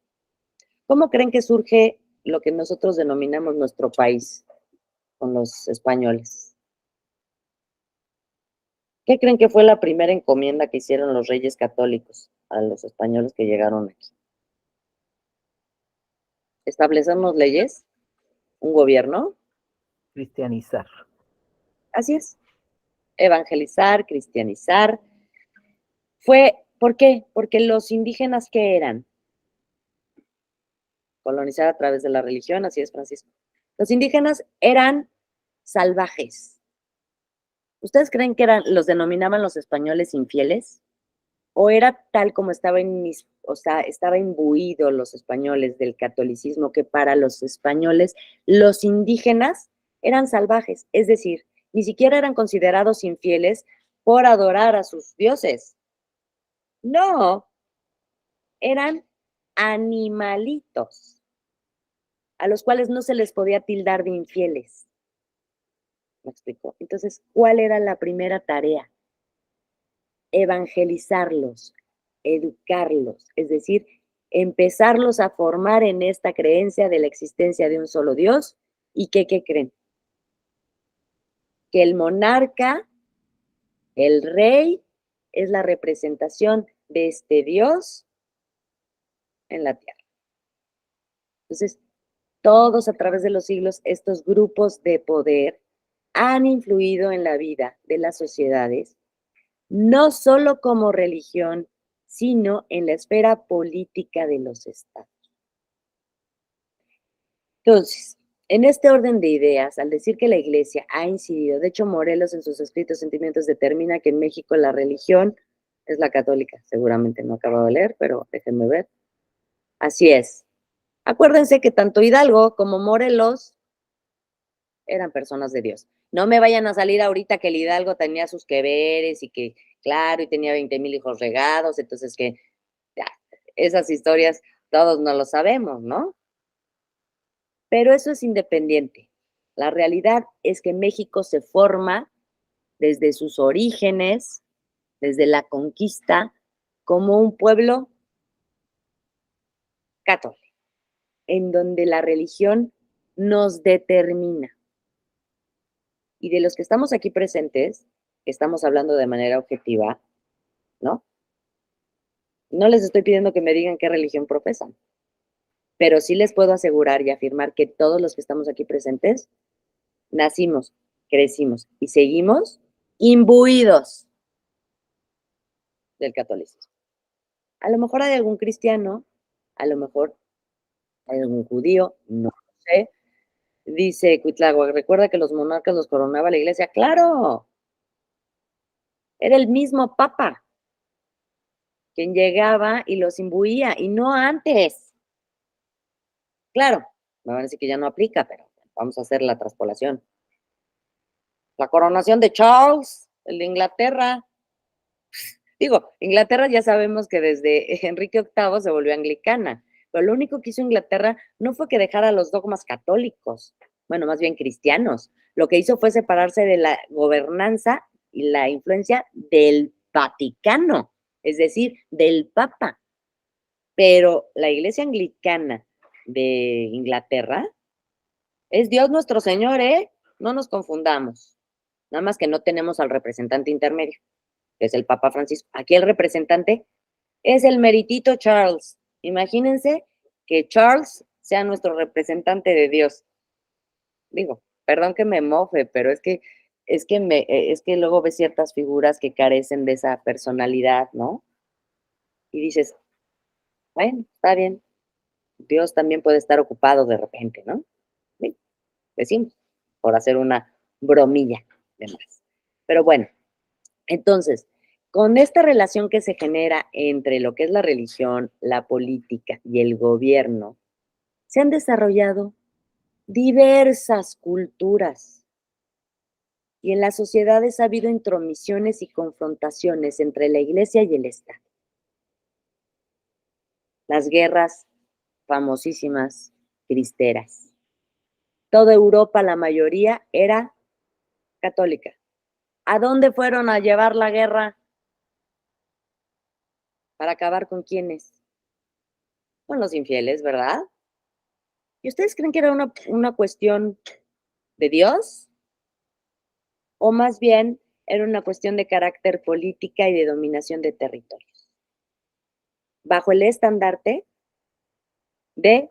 ¿Cómo creen que surge lo que nosotros denominamos nuestro país con los españoles? ¿Qué creen que fue la primera encomienda que hicieron los reyes católicos a los españoles que llegaron aquí? ¿Establecernos leyes? ¿Un gobierno? Cristianizar. Así es. Evangelizar, cristianizar. ¿Por qué? Porque los indígenas, ¿qué eran? Colonizar a través de la religión, así es, Francisco. Los indígenas eran salvajes. ¿Ustedes creen que los denominaban los españoles infieles? ¿O era tal como estaba estaba imbuido los españoles del catolicismo, que para los españoles los indígenas eran salvajes? Es decir, ni siquiera eran considerados infieles por adorar a sus dioses. No, eran animalitos a los cuales no se les podía tildar de infieles. ¿Me explico? Entonces, ¿cuál era la primera tarea? Evangelizarlos, educarlos, es decir, empezarlos a formar en esta creencia de la existencia de un solo Dios. ¿Y qué creen? Que el monarca, el rey, es la representación de este Dios en la tierra. Entonces, todos a través de los siglos, estos grupos de poder han influido en la vida de las sociedades, no solo como religión, sino en la esfera política de los estados. Entonces, en este orden de ideas, al decir que la Iglesia ha incidido, de hecho Morelos en sus escritos Sentimientos determina que en México la religión es la católica. Seguramente no acabo de leer, pero déjenme ver. Así es. Acuérdense que tanto Hidalgo como Morelos eran personas de Dios. No me vayan a salir ahorita que el Hidalgo tenía sus que veres y que, claro, y tenía 20,000 hijos regados, entonces que ya, esas historias todos no lo sabemos, ¿no? Pero eso es independiente. La realidad es que México se forma desde sus orígenes, desde la conquista, como un pueblo católico, en donde la religión nos determina. Y de los que estamos aquí presentes, que estamos hablando de manera objetiva, ¿no? No les estoy pidiendo que me digan qué religión profesan, pero sí les puedo asegurar y afirmar que todos los que estamos aquí presentes nacimos, crecimos y seguimos imbuidos del catolicismo. A lo mejor hay algún cristiano, a lo mejor hay algún judío, no lo sé. Dice Cuitláhuac, recuerda que los monarcas los coronaba la iglesia. ¡Claro! Era el mismo papa quien llegaba y los imbuía, y no antes. Claro, me van a decir que ya no aplica, pero vamos a hacer la traspolación. La coronación de Charles el de Inglaterra. Digo, Inglaterra ya sabemos que desde Enrique VIII se volvió anglicana, pero lo único que hizo Inglaterra no fue que dejara los dogmas católicos, bueno, más bien cristianos. Lo que hizo fue separarse de la gobernanza y la influencia del Vaticano, es decir, del Papa. Pero la iglesia anglicana de Inglaterra es Dios nuestro Señor, ¿eh? No nos confundamos. Nada más que no tenemos al representante intermedio, que es el Papa Francisco. Aquí el representante es el meritito Charles. Imagínense que Charles sea nuestro representante de Dios. Digo, perdón que me mofe, pero es que luego ves ciertas figuras que carecen de esa personalidad, ¿no? Y dices, bueno, está bien. Dios también puede estar ocupado de repente, ¿no? Sí, decimos, por hacer una bromilla de más. Pero bueno, entonces, con esta relación que se genera entre lo que es la religión, la política y el gobierno, se han desarrollado diversas culturas y en las sociedades ha habido intromisiones y confrontaciones entre la iglesia y el Estado. Las guerras famosísimas cristeras. Toda Europa, la mayoría, era católica. ¿A dónde fueron a llevar la guerra? ¿Para acabar con quiénes? Con los infieles, ¿verdad? ¿Y ustedes creen que era una cuestión de Dios? ¿O más bien era una cuestión de carácter política y de dominación de territorios? Bajo el estandarte de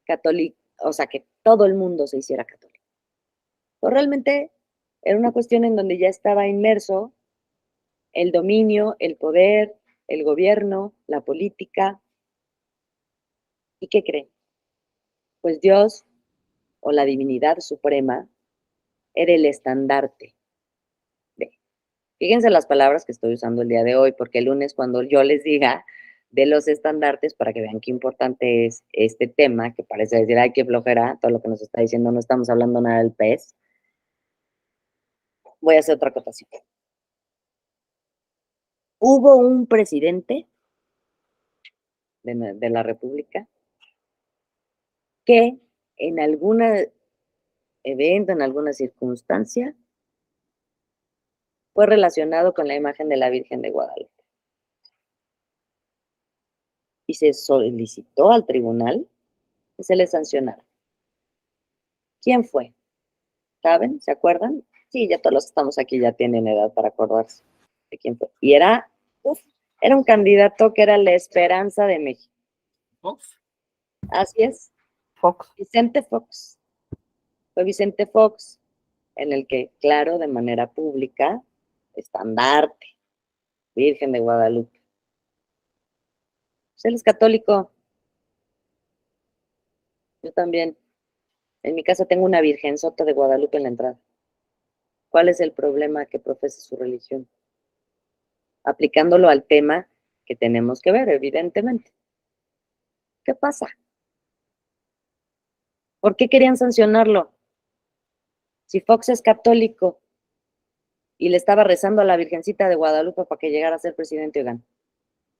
católico, o sea, que todo el mundo se hiciera católico. Pues realmente era una cuestión en donde ya estaba inmerso el dominio, el poder, el gobierno, la política. ¿Y qué creen? Pues Dios o la divinidad suprema era el estandarte. Fíjense las palabras que estoy usando el día de hoy, porque el lunes cuando yo les diga de los estandartes, para que vean qué importante es este tema, que parece decir, ay, qué flojera, todo lo que nos está diciendo, no estamos hablando nada del pez, voy a hacer otra acotación. Hubo un presidente de la República que en algún evento, en alguna circunstancia, fue relacionado con la imagen de la Virgen de Guadalupe. Y se solicitó al tribunal que se le sancionara. ¿Quién fue? ¿Saben? ¿Se acuerdan? Sí, ya todos los que estamos aquí ya tienen edad para acordarse de quién fue. Y era un candidato que era la esperanza de México. Fox. Así es. Fox. Vicente Fox. Fue Vicente Fox en el que, claro, de manera pública, estandarte, Virgen de Guadalupe. Pues él es católico. Yo también. En mi casa tengo una virgenzota de Guadalupe en la entrada. ¿Cuál es el problema que profese su religión? Aplicándolo al tema que tenemos que ver, evidentemente. ¿Qué pasa? ¿Por qué querían sancionarlo? Si Fox es católico y le estaba rezando a la Virgencita de Guadalupe para que llegara a ser presidente, oigan,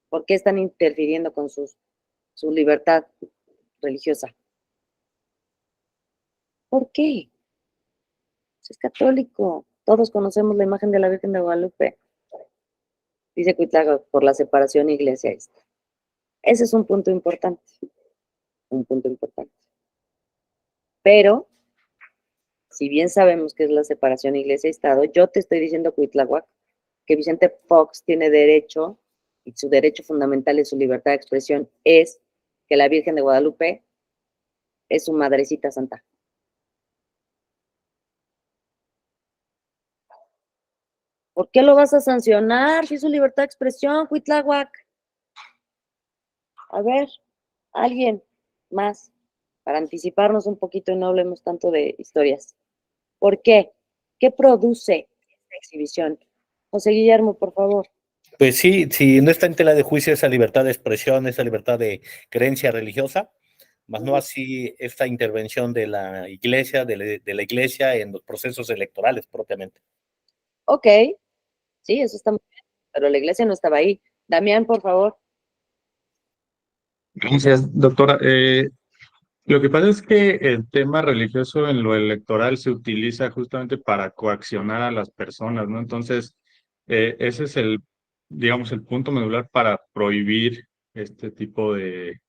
¿por qué están interfiriendo con su libertad religiosa? ¿Por qué? Pues es católico. Todos conocemos la imagen de la Virgen de Guadalupe. Dice Cuitlago, por la separación iglesia. Ese es un punto importante. Un punto importante. Pero, si bien sabemos que es la separación iglesia-estado, yo te estoy diciendo, Cuitláhuac, que Vicente Fox tiene derecho, y su derecho fundamental es su libertad de expresión, es que la Virgen de Guadalupe es su madrecita santa. ¿Por qué lo vas a sancionar si es su libertad de expresión, Cuitláhuac? A ver, alguien más, para anticiparnos un poquito y no hablemos tanto de historias. ¿Por qué? ¿Qué produce esta exhibición? José Guillermo, por favor. Pues sí, si no está en tela de juicio esa libertad de expresión, esa libertad de creencia religiosa, más no así esta intervención de la iglesia, de la iglesia en los procesos electorales propiamente. Ok, sí, eso está muy bien, pero la iglesia no estaba ahí. Damián, por favor. Gracias, doctora. Lo que pasa es que el tema religioso en lo electoral se utiliza justamente para coaccionar a las personas, ¿no? Entonces, ese es digamos, el punto medular para prohibir este tipo de,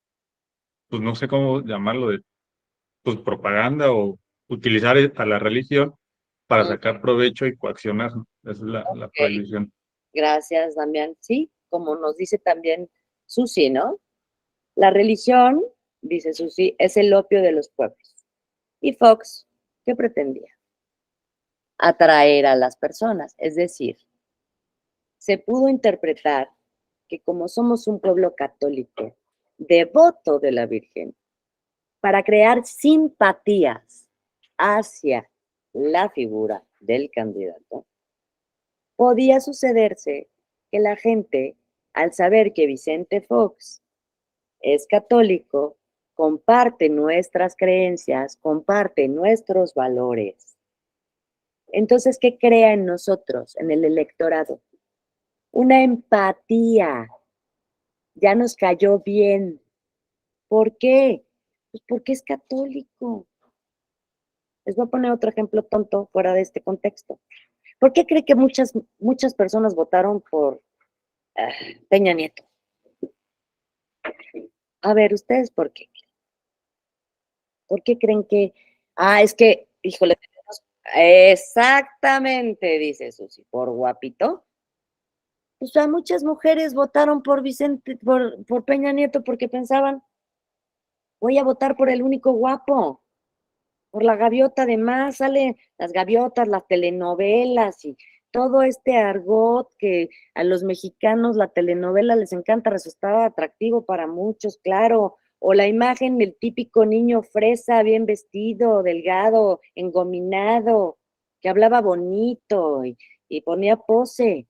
pues no sé cómo llamarlo, de pues, propaganda o utilizar a la religión para sacar provecho y coaccionar, ¿no? Esa es la Ok, prohibición. gracias, Damián. Sí, como nos dice también Susi, ¿no? La religión, dice Susi, es el opio de los pueblos. Y Fox, ¿qué pretendía? Atraer a las personas, es decir, se pudo interpretar que como somos un pueblo católico, devoto de la Virgen, para crear simpatías hacia la figura del candidato, podía sucederse que la gente, al saber que Vicente Fox es católico, comparte nuestras creencias, comparte nuestros valores. Entonces, ¿qué crea en nosotros, en el electorado? Una empatía. Ya nos cayó bien. ¿Por qué? Pues porque es católico. Les voy a poner otro ejemplo tonto fuera de este contexto. ¿Por qué cree que muchas personas votaron por Peña Nieto? A ver, ¿ustedes por qué? ¿Por qué creen que, es que, híjole, exactamente, dice Susi, por guapito? O sea, muchas mujeres votaron por por Peña Nieto porque pensaban, voy a votar por el único guapo, por la gaviota. Además, salen las gaviotas, las telenovelas y todo este argot que a los mexicanos la telenovela les encanta, resultaba atractivo para muchos, claro. O la imagen del típico niño fresa, bien vestido, delgado, engominado, que hablaba bonito y ponía pose.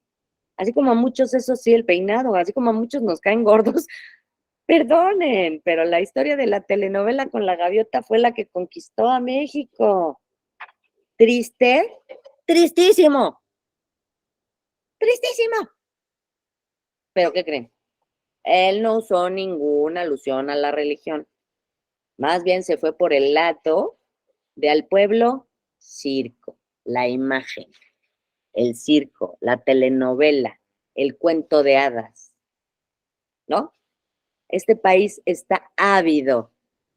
Así como a muchos, eso sí, el peinado, así como a muchos nos caen gordos, perdonen, pero la historia de la telenovela con la gaviota fue la que conquistó a México. ¿Triste? Tristísimo, tristísimo. ¿Pero qué creen? Él no usó ninguna alusión a la religión. Más bien se fue por el lado de al pueblo, circo, la imagen, el circo, la telenovela, el cuento de hadas, ¿no? Este país está ávido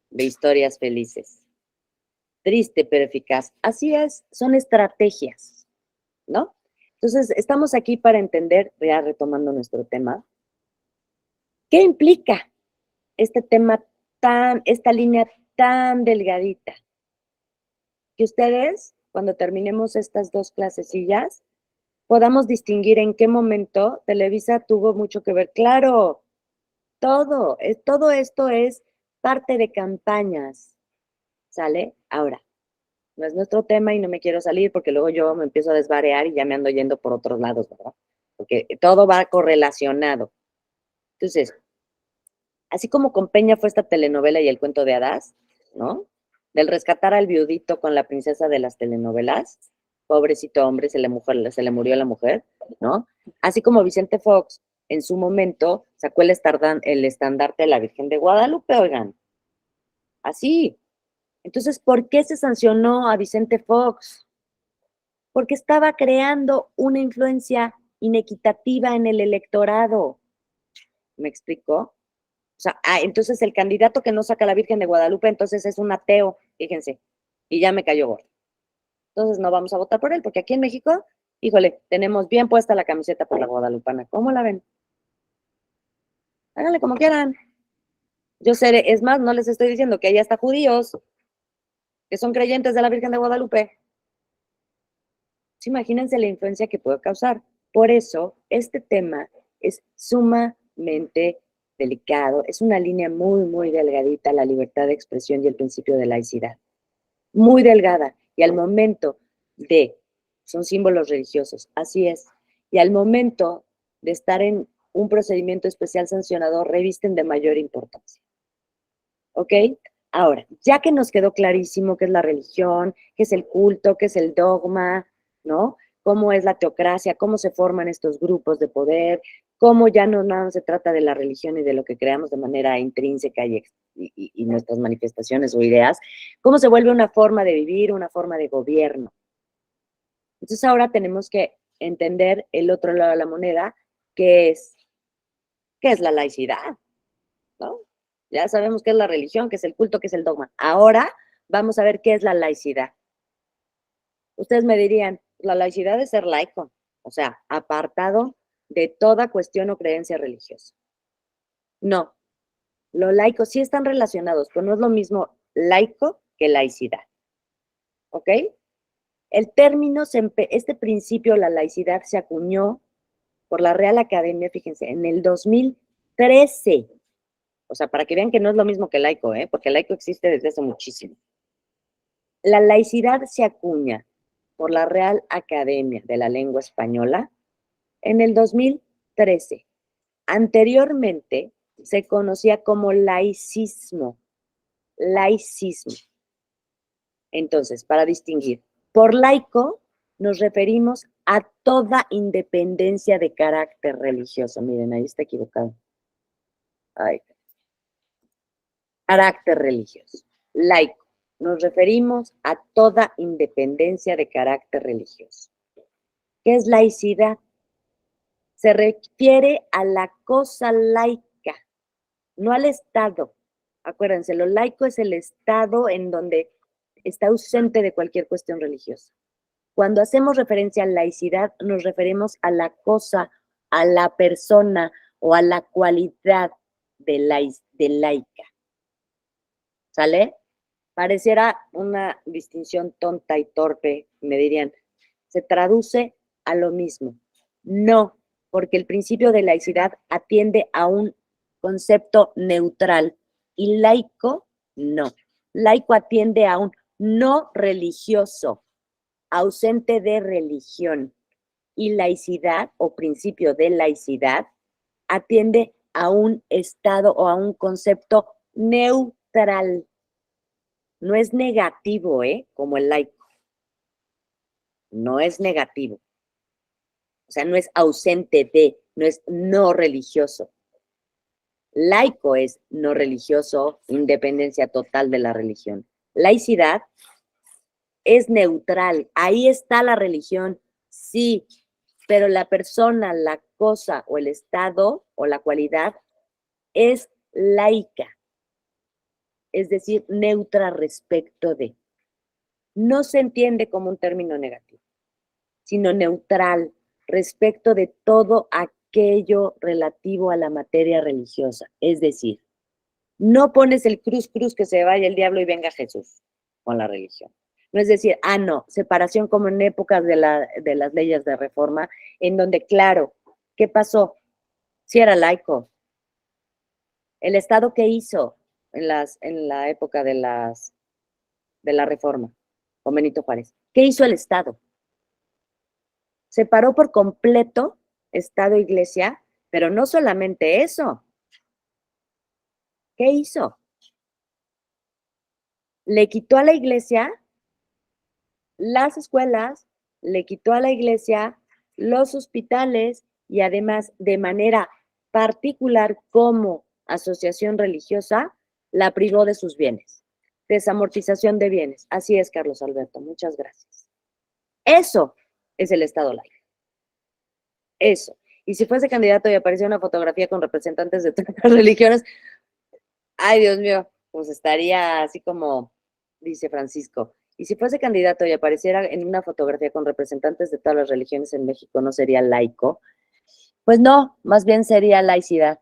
de historias felices. Triste pero eficaz. Así es, son estrategias, ¿no? Entonces, estamos aquí para entender, ya retomando nuestro tema, ¿qué implica este tema esta línea tan delgadita? Que ustedes, cuando terminemos estas dos clasecillas, podamos distinguir en qué momento Televisa tuvo mucho que ver. Claro, todo esto es parte de campañas, ¿sale? Ahora, no es nuestro tema y no me quiero salir porque luego yo me empiezo a desvariar y ya me ando yendo por otros lados, ¿verdad? Porque todo va correlacionado. Entonces, así como con Peña fue esta telenovela y el cuento de hadas, ¿no? Del rescatar al viudito con la princesa de las telenovelas, pobrecito hombre, se le murió la mujer, ¿no? Así como Vicente Fox en su momento sacó el estandarte de la Virgen de Guadalupe, oigan, así. Entonces, ¿por qué se sancionó a Vicente Fox? Porque estaba creando una influencia inequitativa en el electorado. ¿Me explicó? O sea, entonces el candidato que no saca a la Virgen de Guadalupe, entonces es un ateo, fíjense, y ya me cayó gordo. Entonces no vamos a votar por él, porque aquí en México, híjole, tenemos bien puesta la camiseta por la guadalupana. ¿Cómo la ven? Háganle como quieran. Yo seré, es más, no les estoy diciendo que hay hasta judíos que son creyentes de la Virgen de Guadalupe. Imagínense la influencia que puede causar. Por eso, este tema es sumamente delicado. Es una línea muy, muy delgadita, la libertad de expresión y el principio de laicidad. Muy delgada. Y al momento son símbolos religiosos, así es. Y al momento de estar en un procedimiento especial sancionador, revisten de mayor importancia. ¿Ok? Ahora, ya que nos quedó clarísimo qué es la religión, qué es el culto, qué es el dogma, ¿no? cómo es la teocracia, cómo se forman estos grupos de poder, cómo ya no nada más se trata de la religión y de lo que creamos de manera intrínseca y nuestras manifestaciones o ideas, cómo se vuelve una forma de vivir, una forma de gobierno. Entonces ahora tenemos que entender el otro lado de la moneda, que es la laicidad, ¿no? Ya sabemos qué es la religión, qué es el culto, qué es el dogma. Ahora vamos a ver qué es la laicidad. Ustedes me dirían, la laicidad es ser laico, o sea, apartado de toda cuestión o creencia religiosa. No, los laicos sí están relacionados, pero no es lo mismo laico que laicidad. ¿Ok? El término, este principio, la laicidad, se acuñó por la Real Academia, fíjense, en el 2013. O sea, para que vean que no es lo mismo que laico, porque laico existe desde hace muchísimo. La laicidad se acuña por la Real Academia de la Lengua Española en el 2013. Anteriormente se conocía como laicismo. Laicismo. Entonces, para distinguir, por laico nos referimos a toda independencia de carácter religioso. Miren, ahí está equivocado. Ay. Carácter religioso. Laico. Nos referimos a toda independencia de carácter religioso. ¿Qué es laicidad? Se refiere a la cosa laica, no al Estado. Acuérdense, lo laico es el Estado en donde está ausente de cualquier cuestión religiosa. Cuando hacemos referencia a laicidad, nos referimos a la cosa, a la persona o a la cualidad de laica. ¿Sale? Pareciera una distinción tonta y torpe, me dirían, se traduce a lo mismo. No, porque el principio de laicidad atiende a un concepto neutral y laico no. Laico atiende a un no religioso, ausente de religión. Y laicidad o principio de laicidad atiende a un estado o a un concepto neutral. No es negativo, como el laico. No es negativo. O sea, no es ausente de, no es no religioso. Laico es no religioso, independencia total de la religión. Laicidad es neutral. Ahí está la religión, sí, pero la persona, la cosa o el estado o la cualidad es laica. Es decir, neutra respecto de. No se entiende como un término negativo, sino neutral respecto de todo aquello relativo a la materia religiosa. Es decir, no pones el cruz que se vaya el diablo y venga Jesús con la religión. No es decir, no, separación como en épocas de las leyes de reforma, en donde, claro, ¿qué pasó? Sí era laico. ¿El Estado qué hizo en la época de la reforma con Benito Juárez? ¿Qué hizo el Estado? Separó por completo Estado e Iglesia, pero no solamente eso. ¿Qué hizo? Le quitó a la Iglesia las escuelas, le quitó a la Iglesia los hospitales y además de manera particular como asociación religiosa, la privó de sus bienes. Desamortización de bienes. Así es, Carlos Alberto. Muchas gracias. Eso es el Estado laico. Eso. Y si fuese candidato y aparecía una fotografía con representantes de todas las religiones, ay, Dios mío, pues estaría así como dice Francisco. Y si fuese candidato y apareciera en una fotografía con representantes de todas las religiones en México, ¿no sería laico? Pues no, más bien sería laicidad.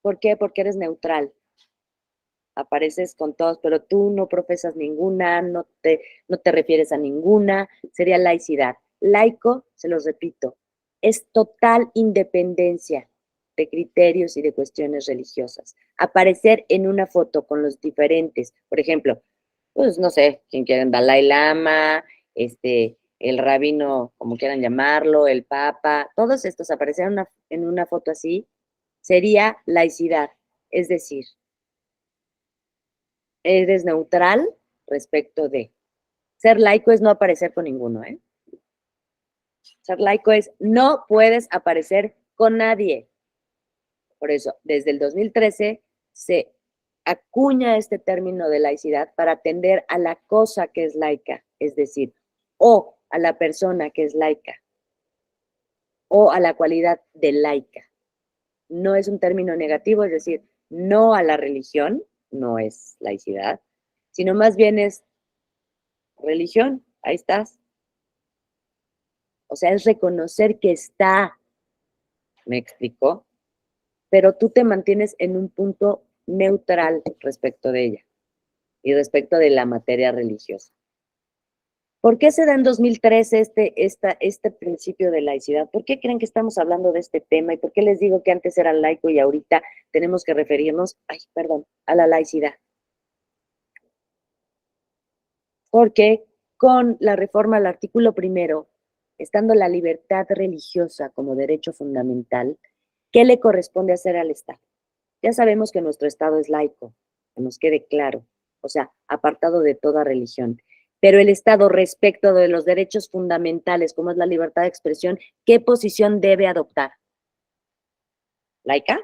¿Por qué? Porque eres neutral. Apareces con todos, pero tú no profesas ninguna, no te refieres a ninguna, sería laicidad. Laico, se los repito, es total independencia de criterios y de cuestiones religiosas. Aparecer en una foto con los diferentes, por ejemplo, pues no sé, quién quieren, Dalai Lama, el rabino, como quieran llamarlo, el papa, todos estos aparecer en una foto así, sería laicidad, es decir, eres neutral respecto de. Ser laico es no aparecer con ninguno, ¿eh? Ser laico es no puedes aparecer con nadie. Por eso, desde el 2013 se acuña este término de laicidad para atender a la cosa que es laica, es decir, o a la persona que es laica, o a la cualidad de laica. No es un término negativo, es decir, no a la religión, no es laicidad, sino más bien es religión, ahí estás. O sea, es reconocer que está, ¿me explicó? Pero tú te mantienes en un punto neutral respecto de ella y respecto de la materia religiosa. ¿Por qué se da en 2013 este principio de laicidad? ¿Por qué creen que estamos hablando de este tema? ¿Y por qué les digo que antes era laico y ahorita tenemos que referirnos, a la laicidad? Porque con la reforma al artículo 1, estando la libertad religiosa como derecho fundamental, ¿qué le corresponde hacer al Estado? Ya sabemos que nuestro Estado es laico, que nos quede claro, o sea, apartado de toda religión. Pero el Estado, respecto de los derechos fundamentales, como es la libertad de expresión, ¿qué posición debe adoptar? ¿Laica?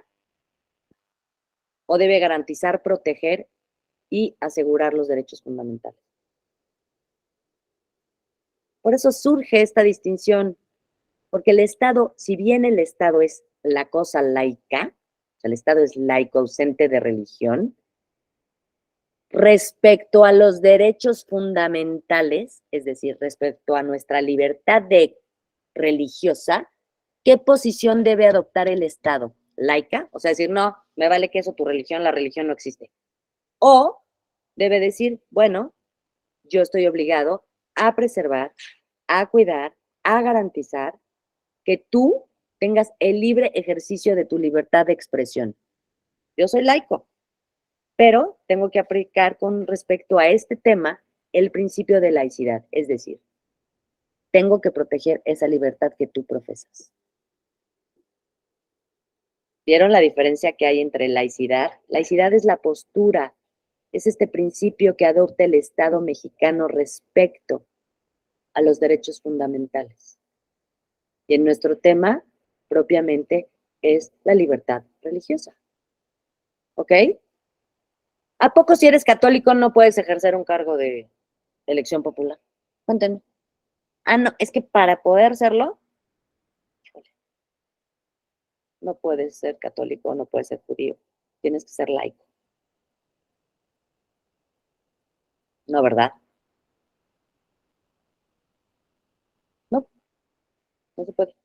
¿O debe garantizar, proteger y asegurar los derechos fundamentales? Por eso surge esta distinción, porque el Estado, si bien el Estado es la cosa laica, o sea, el Estado es laico, ausente de religión, respecto a los derechos fundamentales, es decir, respecto a nuestra libertad religiosa, ¿qué posición debe adoptar el Estado? ¿Laica? O sea, decir, no, me vale que eso tu religión, la religión no existe. O debe decir, bueno, yo estoy obligado a preservar, a cuidar, a garantizar que tú tengas el libre ejercicio de tu libertad de expresión. Yo soy laico, pero tengo que aplicar con respecto a este tema el principio de laicidad, es decir, tengo que proteger esa libertad que tú profesas. ¿Vieron la diferencia que hay entre laicidad? Laicidad es la postura, es este principio que adopta el Estado mexicano respecto a los derechos fundamentales. Y en nuestro tema, propiamente, es la libertad religiosa. ¿Ok? ¿A poco si eres católico no puedes ejercer un cargo de elección popular? Cuéntenme. Ah, no, es que para poder serlo, no puedes ser católico, no puedes ser judío, tienes que ser laico. No, ¿verdad? No, no se puede.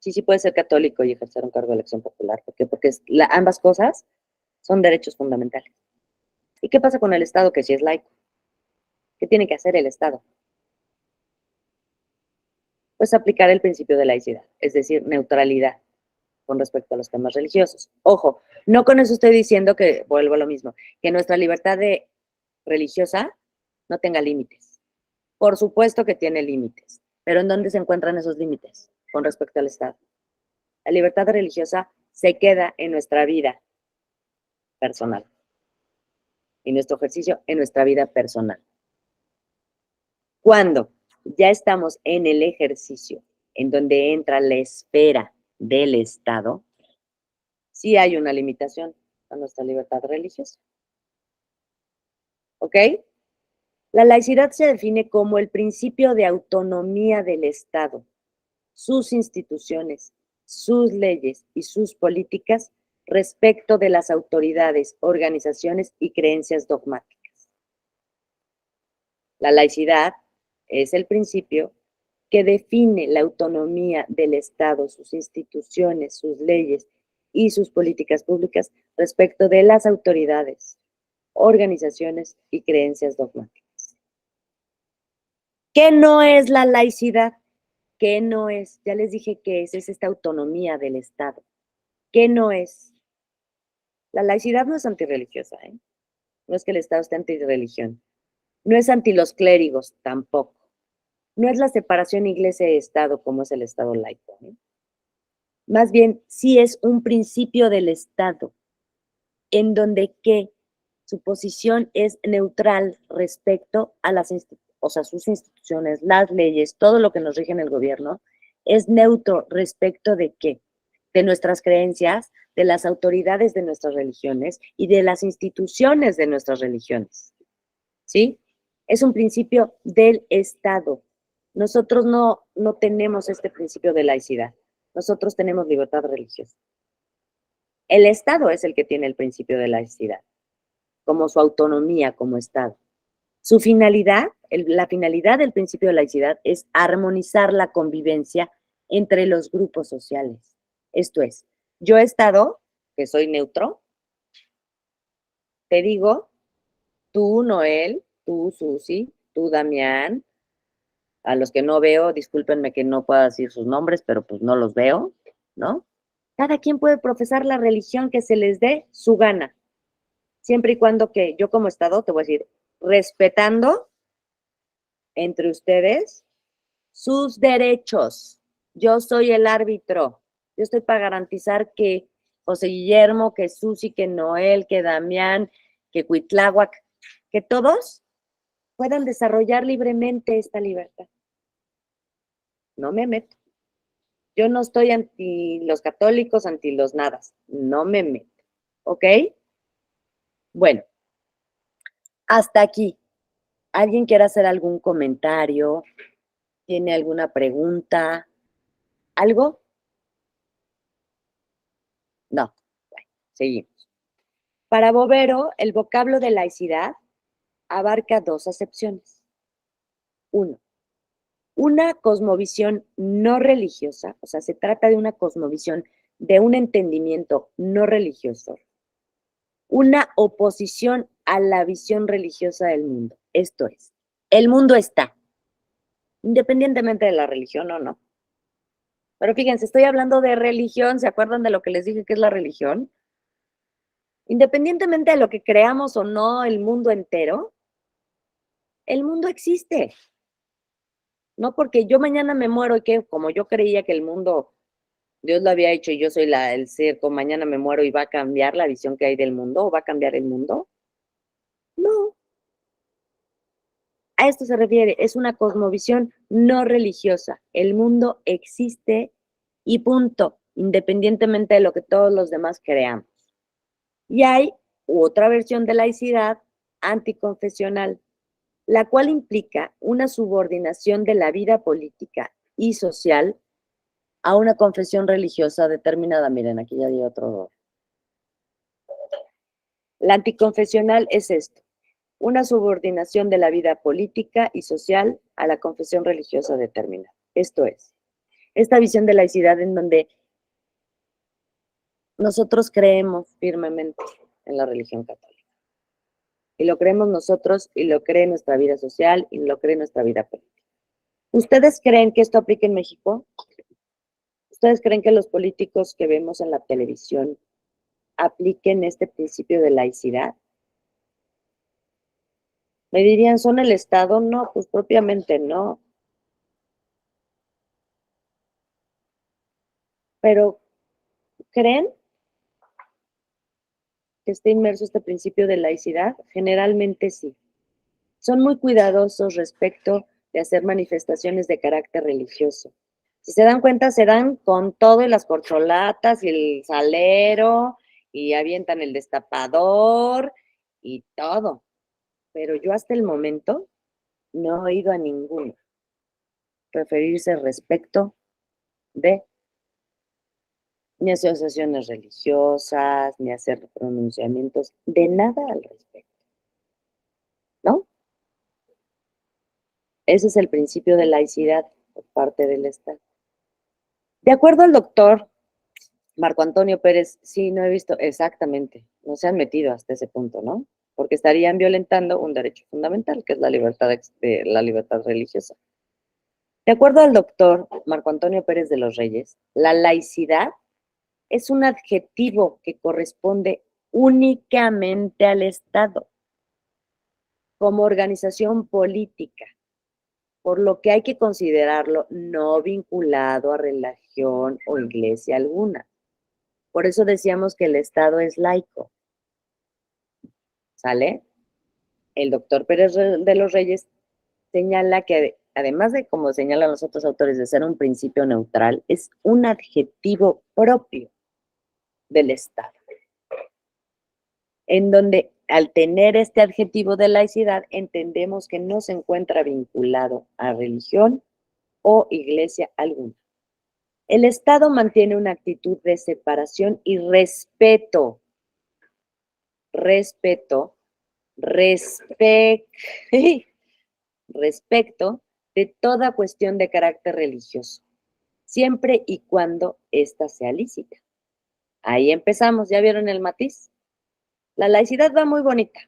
Sí puedes ser católico y ejercer un cargo de elección popular. ¿Por qué? Porque ambas cosas son derechos fundamentales. ¿Y qué pasa con el Estado que sí es laico? ¿Qué tiene que hacer el Estado? Pues aplicar el principio de laicidad, es decir, neutralidad con respecto a los temas religiosos. Ojo, no con eso estoy diciendo que, vuelvo a lo mismo, que nuestra libertad religiosa no tenga límites. Por supuesto que tiene límites, pero ¿en dónde se encuentran esos límites con respecto al Estado? La libertad religiosa se queda en nuestra vida personal y nuestro ejercicio en nuestra vida personal. Cuando ya estamos en el ejercicio, en donde entra la esfera del Estado, sí hay una limitación a nuestra libertad religiosa. ¿Ok? La laicidad se define como el principio de autonomía del Estado, sus instituciones, sus leyes y sus políticas respecto de las autoridades, organizaciones y creencias dogmáticas. La laicidad es el principio que define la autonomía del Estado, sus instituciones, sus leyes y sus políticas públicas respecto de las autoridades, organizaciones y creencias dogmáticas. ¿Qué no es la laicidad? ¿Qué no es? Ya les dije que es esta autonomía del Estado. ¿Qué no es? La laicidad no es antirreligiosa, ¿eh? No es que el Estado esté antirreligión. No es anti los clérigos, tampoco. No es la separación iglesia-estado como es el Estado laico, ¿eh? Más bien, sí es un principio del Estado, en donde que su posición es neutral respecto a o sea, sus instituciones, las leyes, todo lo que nos rige en el gobierno, es neutro respecto de qué? De nuestras creencias, de las autoridades de nuestras religiones y de las instituciones de nuestras religiones. ¿Sí? Es un principio del Estado. Nosotros no tenemos este principio de laicidad. Nosotros tenemos libertad religiosa. El Estado es el que tiene el principio de laicidad, como su autonomía como Estado. Su finalidad, la finalidad del principio de laicidad es armonizar la convivencia entre los grupos sociales. Esto es, yo Estado, que soy neutro, te digo, tú Noel, tú Susi, tú Damián, a los que no veo, discúlpenme que no pueda decir sus nombres, pero pues no los veo, ¿no? Cada quien puede profesar la religión que se les dé su gana, siempre y cuando que yo como Estado, te voy a decir, respetando entre ustedes sus derechos. Yo soy el árbitro. Yo estoy para garantizar que José Guillermo, que Susi, que Noel, que Damián, que Cuitláhuac, que todos puedan desarrollar libremente esta libertad. No me meto. Yo no estoy anti los católicos, anti los nadas. No me meto. ¿Ok? Bueno, hasta aquí. ¿Alguien quiere hacer algún comentario? ¿Tiene alguna pregunta? ¿Algo? No. Bueno, seguimos. Para Bovero, el vocablo de laicidad abarca dos acepciones. Uno, una cosmovisión no religiosa, o sea, se trata de una cosmovisión, de un entendimiento no religioso. Una oposición a la visión religiosa del mundo. Esto es, el mundo está, independientemente de la religión o no. Pero fíjense, estoy hablando de religión, ¿se acuerdan de lo que les dije que es la religión? Independientemente de lo que creamos o no el mundo entero, el mundo existe. No porque yo mañana me muero y que como yo creía que el mundo, Dios lo había hecho y yo soy el ser, como mañana me muero y va a cambiar la visión que hay del mundo o va a cambiar el mundo. No. A esto se refiere, es una cosmovisión no religiosa. El mundo existe y punto, independientemente de lo que todos los demás creamos. Y hay otra versión de laicidad anticonfesional, la cual implica una subordinación de la vida política y social a una confesión religiosa determinada. Miren, aquí ya di otro. La anticonfesional es esto, una subordinación de la vida política y social a la confesión religiosa determinada. Esto es, esta visión de laicidad en donde nosotros creemos firmemente en la religión católica. Y lo creemos nosotros, y lo cree nuestra vida social, y lo cree nuestra vida política. ¿Ustedes creen que esto aplica en México? ¿Ustedes creen que los políticos que vemos en la televisión apliquen este principio de laicidad? Me dirían, ¿son el Estado? No, pues propiamente no. Pero, ¿creen que esté inmerso este principio de laicidad? Generalmente sí. Son muy cuidadosos respecto de hacer manifestaciones de carácter religioso. Si se dan cuenta, se dan con todo y las corcholatas y el salero y avientan el destapador y todo. Pero yo hasta el momento no he oído a ninguno referirse respecto de ni asociaciones religiosas, ni hacer pronunciamientos, de nada al respecto. ¿No? Ese es el principio de laicidad por parte del Estado. De acuerdo al doctor Marco Antonio Pérez, sí, no he visto exactamente, no se han metido hasta ese punto, ¿no? Porque estarían violentando un derecho fundamental, que es la libertad religiosa. De acuerdo al doctor Marco Antonio Pérez de los Reyes, la laicidad es un adjetivo que corresponde únicamente al Estado como organización política, por lo que hay que considerarlo no vinculado a religión o iglesia alguna. Por eso decíamos que el Estado es laico. ¿Sale? El doctor Pérez de los Reyes señala que, además de, como señalan los otros autores, de ser un principio neutral, es un adjetivo propio del Estado, en donde al tener este adjetivo de laicidad entendemos que no se encuentra vinculado a religión o iglesia alguna. El Estado mantiene una actitud de separación y respecto de toda cuestión de carácter religioso, siempre y cuando ésta sea lícita. Ahí empezamos, ¿ya vieron el matiz? La laicidad va muy bonita.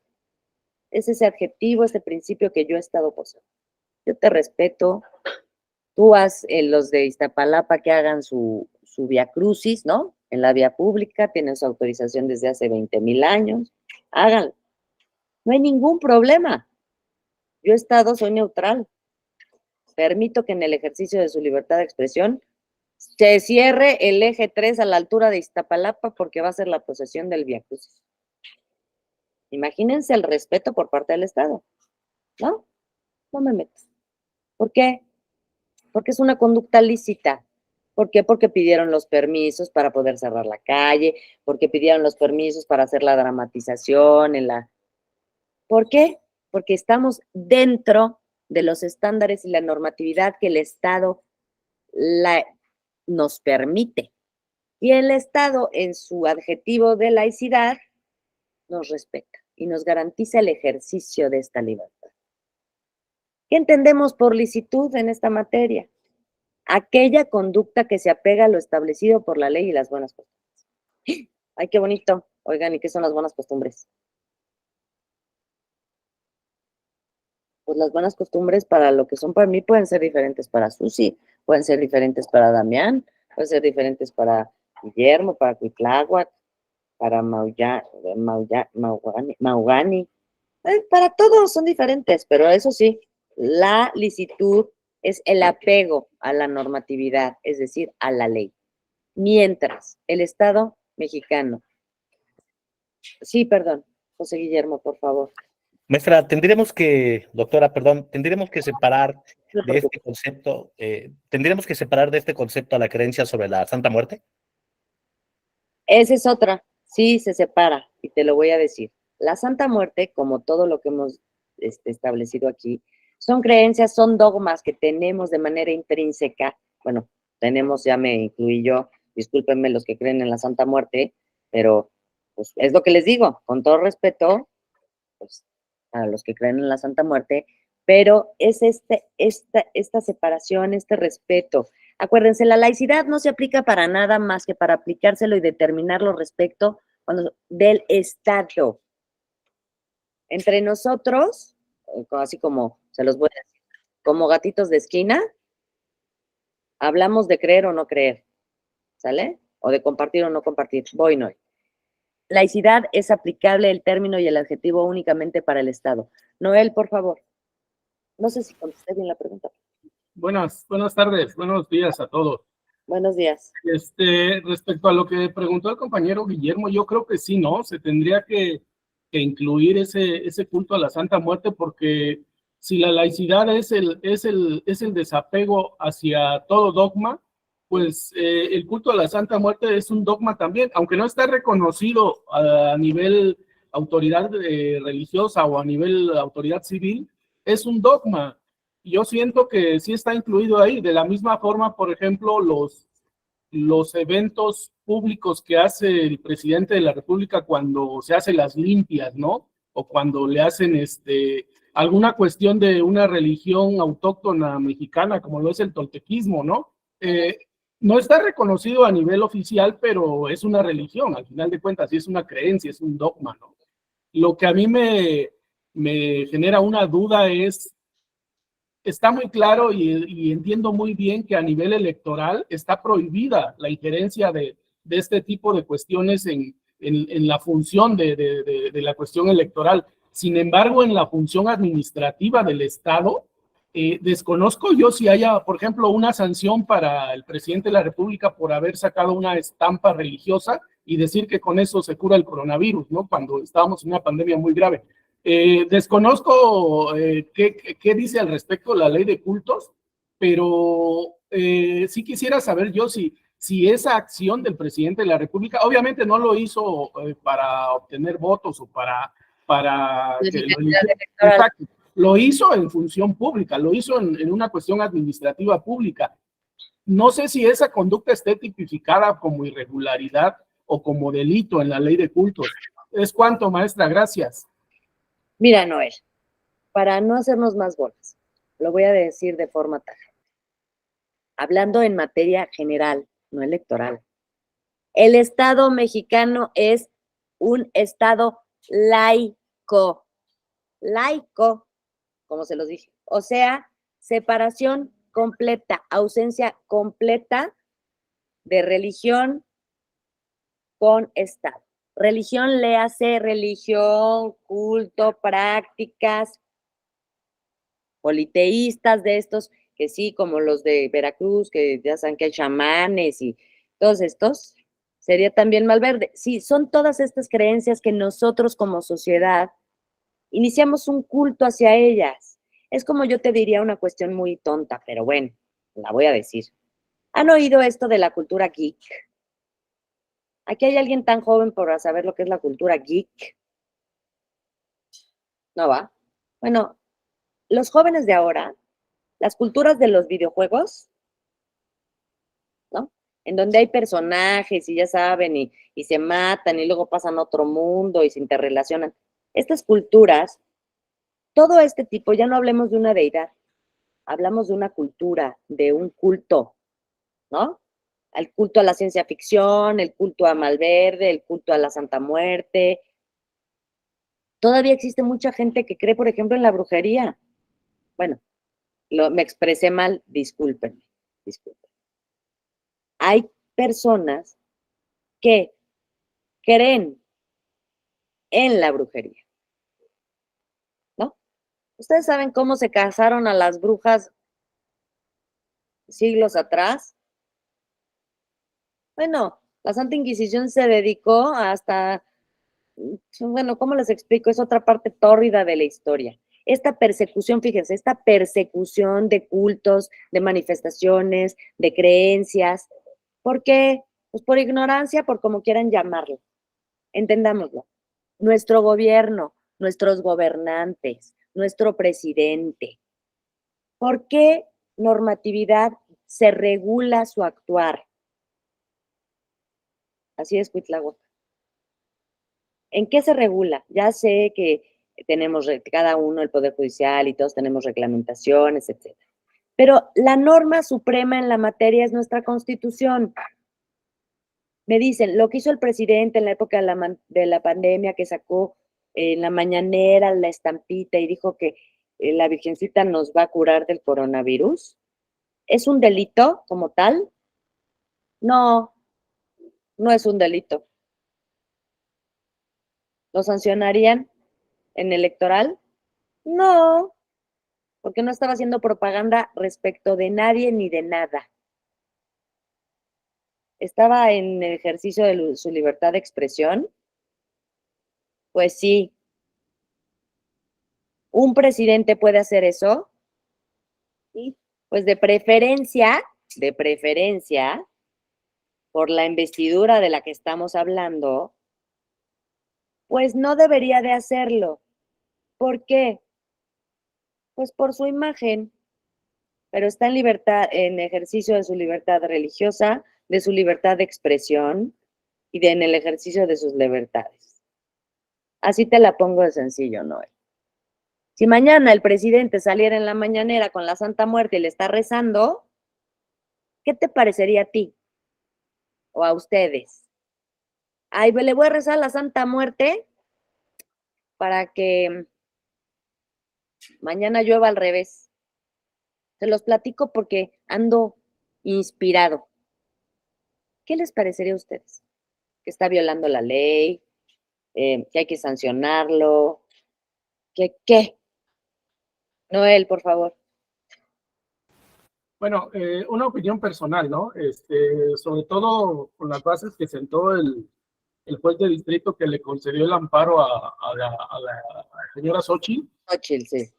Es ese adjetivo, ese principio que yo he estado posando. Yo te respeto, tú haz los de Iztapalapa que hagan su viacrucis, ¿no? En la vía pública, tienen su autorización desde hace 20,000 años, háganlo. No hay ningún problema. Yo he estado, soy neutral. Permito que en el ejercicio de su libertad de expresión se cierre el eje 3 a la altura de Iztapalapa porque va a ser la procesión del viacrucis. Imagínense el respeto por parte del Estado, ¿no? No me metas. ¿Por qué? Porque es una conducta lícita. ¿Por qué? Porque pidieron los permisos para poder cerrar la calle, porque pidieron los permisos para hacer la dramatización en la... ¿Por qué? Porque estamos dentro de los estándares y la normatividad que el Estado nos permite. Y el Estado, en su adjetivo de laicidad, nos respeta y nos garantiza el ejercicio de esta libertad. ¿Qué entendemos por licitud en esta materia? Aquella conducta que se apega a lo establecido por la ley y las buenas costumbres. ¡Ay, qué bonito! Oigan, ¿y qué son las buenas costumbres? Pues las buenas costumbres para lo que son para mí pueden ser diferentes para Susi, pueden ser diferentes para Damián, pueden ser diferentes para Guillermo, para Cuitláhuac, para Maugani. Para todos son diferentes, pero eso sí, la licitud es el apego a la normatividad, es decir, a la ley. Mientras el Estado mexicano. Sí, perdón, José Guillermo, por favor. Maestra, doctora, tendríamos que separar de este concepto, a la creencia sobre la Santa Muerte. Esa es otra, sí se separa, y te lo voy a decir. La Santa Muerte, como todo lo que hemos establecido aquí, son creencias, son dogmas que tenemos de manera intrínseca. Bueno, tenemos, ya me incluí yo, discúlpenme los que creen en la Santa Muerte, pero pues es lo que les digo, con todo respeto, pues a los que creen en la Santa Muerte, pero es esta separación, este respeto. Acuérdense, la laicidad no se aplica para nada más que para aplicárselo y determinarlo respecto del Estado. Entre nosotros, así como se los voy a decir, como gatitos de esquina, hablamos de creer o no creer, ¿sale? O de compartir o no compartir, voy no. Laicidad es aplicable el término y el adjetivo únicamente para el Estado. Noel, por favor. No sé si contesté bien la pregunta. Buenas tardes, buenos días a todos. Buenos días. Respecto a lo que preguntó el compañero Guillermo, yo creo que sí, ¿no? Se tendría que incluir ese culto a la Santa Muerte, porque si la laicidad es el desapego hacia todo dogma, pues el culto a la Santa Muerte es un dogma también, aunque no está reconocido a nivel autoridad religiosa o a nivel autoridad civil, es un dogma. Yo siento que sí está incluido ahí. De la misma forma, por ejemplo, los eventos públicos que hace el presidente de la República cuando se hace las limpias, ¿no? O cuando le hacen alguna cuestión de una religión autóctona mexicana, como lo es el toltequismo, ¿no? No está reconocido a nivel oficial, pero es una religión, al final de cuentas, y es una creencia, es un dogma, ¿no? Lo que a mí me genera una duda es, está muy claro y entiendo muy bien que a nivel electoral está prohibida la injerencia de este tipo de cuestiones en la función de la cuestión electoral. Sin embargo, en la función administrativa del Estado, desconozco yo si haya, por ejemplo, una sanción para el presidente de la República por haber sacado una estampa religiosa y decir que con eso se cura el coronavirus, ¿no? Cuando estábamos en una pandemia muy grave. Desconozco qué dice al respecto la ley de cultos, pero sí quisiera saber yo si esa acción del presidente de la República, obviamente no lo hizo para obtener votos o para que lo eligieran. Exacto. Lo hizo en función pública, lo hizo en una cuestión administrativa pública. No sé si esa conducta esté tipificada como irregularidad o como delito en la ley de cultos. Es cuanto, maestra, gracias. Mira, Noel, para no hacernos más bolas, lo voy a decir de forma tajante. Hablando en materia general, no electoral. El Estado mexicano es un Estado laico. Laico, como se los dije. O sea, separación completa, ausencia completa de religión con Estado. Religión, léase religión, culto, prácticas politeístas de estos, que sí, como los de Veracruz, que ya saben que hay chamanes y todos estos, sería también Malverde. Sí, son todas estas creencias que nosotros como sociedad iniciamos un culto hacia ellas. Es como yo te diría una cuestión muy tonta, pero bueno, la voy a decir. ¿Han oído esto de la cultura geek? ¿Aquí hay alguien tan joven para saber lo que es la cultura geek? ¿No va? Bueno, los jóvenes de ahora, las culturas de los videojuegos, ¿no? En donde hay personajes y ya saben, y se matan y luego pasan a otro mundo y se interrelacionan. Estas culturas, todo este tipo, ya no hablemos de una deidad, hablamos de una cultura, de un culto, ¿no? El culto a la ciencia ficción, el culto a Malverde, el culto a la Santa Muerte. Todavía existe mucha gente que cree, por ejemplo, en la brujería. Bueno, me expresé mal, discúlpenme. Hay personas que creen en la brujería, ¿no? ¿Ustedes saben cómo se casaron a las brujas siglos atrás? Bueno, la Santa Inquisición se dedicó hasta, bueno, ¿cómo les explico? Es otra parte tórrida de la historia. Esta persecución, fíjense, esta persecución de cultos, de manifestaciones, de creencias. ¿Por qué? Pues por ignorancia, por como quieran llamarlo. Entendámoslo. Nuestro gobierno, nuestros gobernantes, nuestro presidente. ¿Por qué normatividad se regula su actuar? Así es, Cuitláhuac. ¿En qué se regula? Ya sé que tenemos cada uno el Poder Judicial y todos tenemos reglamentaciones, etc. Pero la norma suprema en la materia es nuestra Constitución. Me dicen, lo que hizo el presidente en la época de la pandemia, que sacó en la mañanera la estampita y dijo que la Virgencita nos va a curar del coronavirus, ¿es un delito como tal? No, no es un delito. ¿Lo sancionarían en electoral? No, porque no estaba haciendo propaganda respecto de nadie ni de nada. ¿Estaba en el ejercicio de su libertad de expresión? Pues sí. ¿Un presidente puede hacer eso? Sí. Pues de preferencia, por la investidura de la que estamos hablando, pues no debería de hacerlo. ¿Por qué? Pues por su imagen, pero está en libertad, en ejercicio de su libertad religiosa, de su libertad de expresión y en el ejercicio de sus libertades. Así te la pongo de sencillo, Noel. Si mañana el presidente saliera en la mañanera con la Santa Muerte y le está rezando, ¿qué te parecería a ti o a ustedes? Ay, le voy a rezar a la Santa Muerte para que mañana llueva al revés. Se los platico porque ando inspirado. ¿Qué les parecería a ustedes? Que está violando la ley, que hay que sancionarlo, que qué. Noel, por favor. Bueno, una opinión personal, ¿no? Sobre todo con las bases que sentó el el juez de distrito que le concedió el amparo a la señora Xochitl, Xochitl, sí.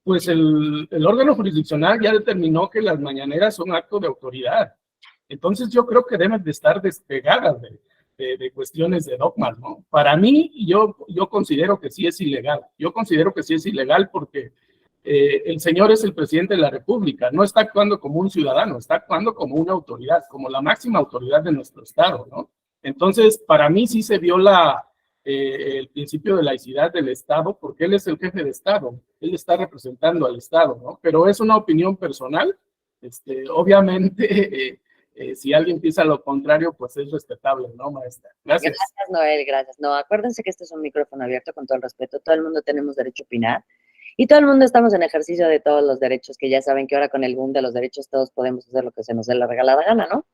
pues el órgano jurisdiccional ya determinó que las mañaneras son acto de autoridad. Entonces yo creo que deben de estar despegadas de cuestiones de dogmas, ¿no? Para mí, yo considero que sí es ilegal. Yo considero que sí es ilegal porque el señor es el presidente de la República, no está actuando como un ciudadano, está actuando como una autoridad, como la máxima autoridad de nuestro Estado, ¿no? Entonces, para mí sí se viola el principio de laicidad del Estado, porque él es el jefe de Estado, él está representando al Estado, ¿no? Pero es una opinión personal, obviamente, si alguien piensa lo contrario, pues es respetable, ¿no, maestra? Gracias. Gracias, Noel, gracias. No, acuérdense que este es un micrófono abierto con todo el respeto, todo el mundo tenemos derecho a opinar, y todo el mundo estamos en ejercicio de todos los derechos, que ya saben que ahora con el boom de los derechos todos podemos hacer lo que se nos dé la regalada gana, ¿no?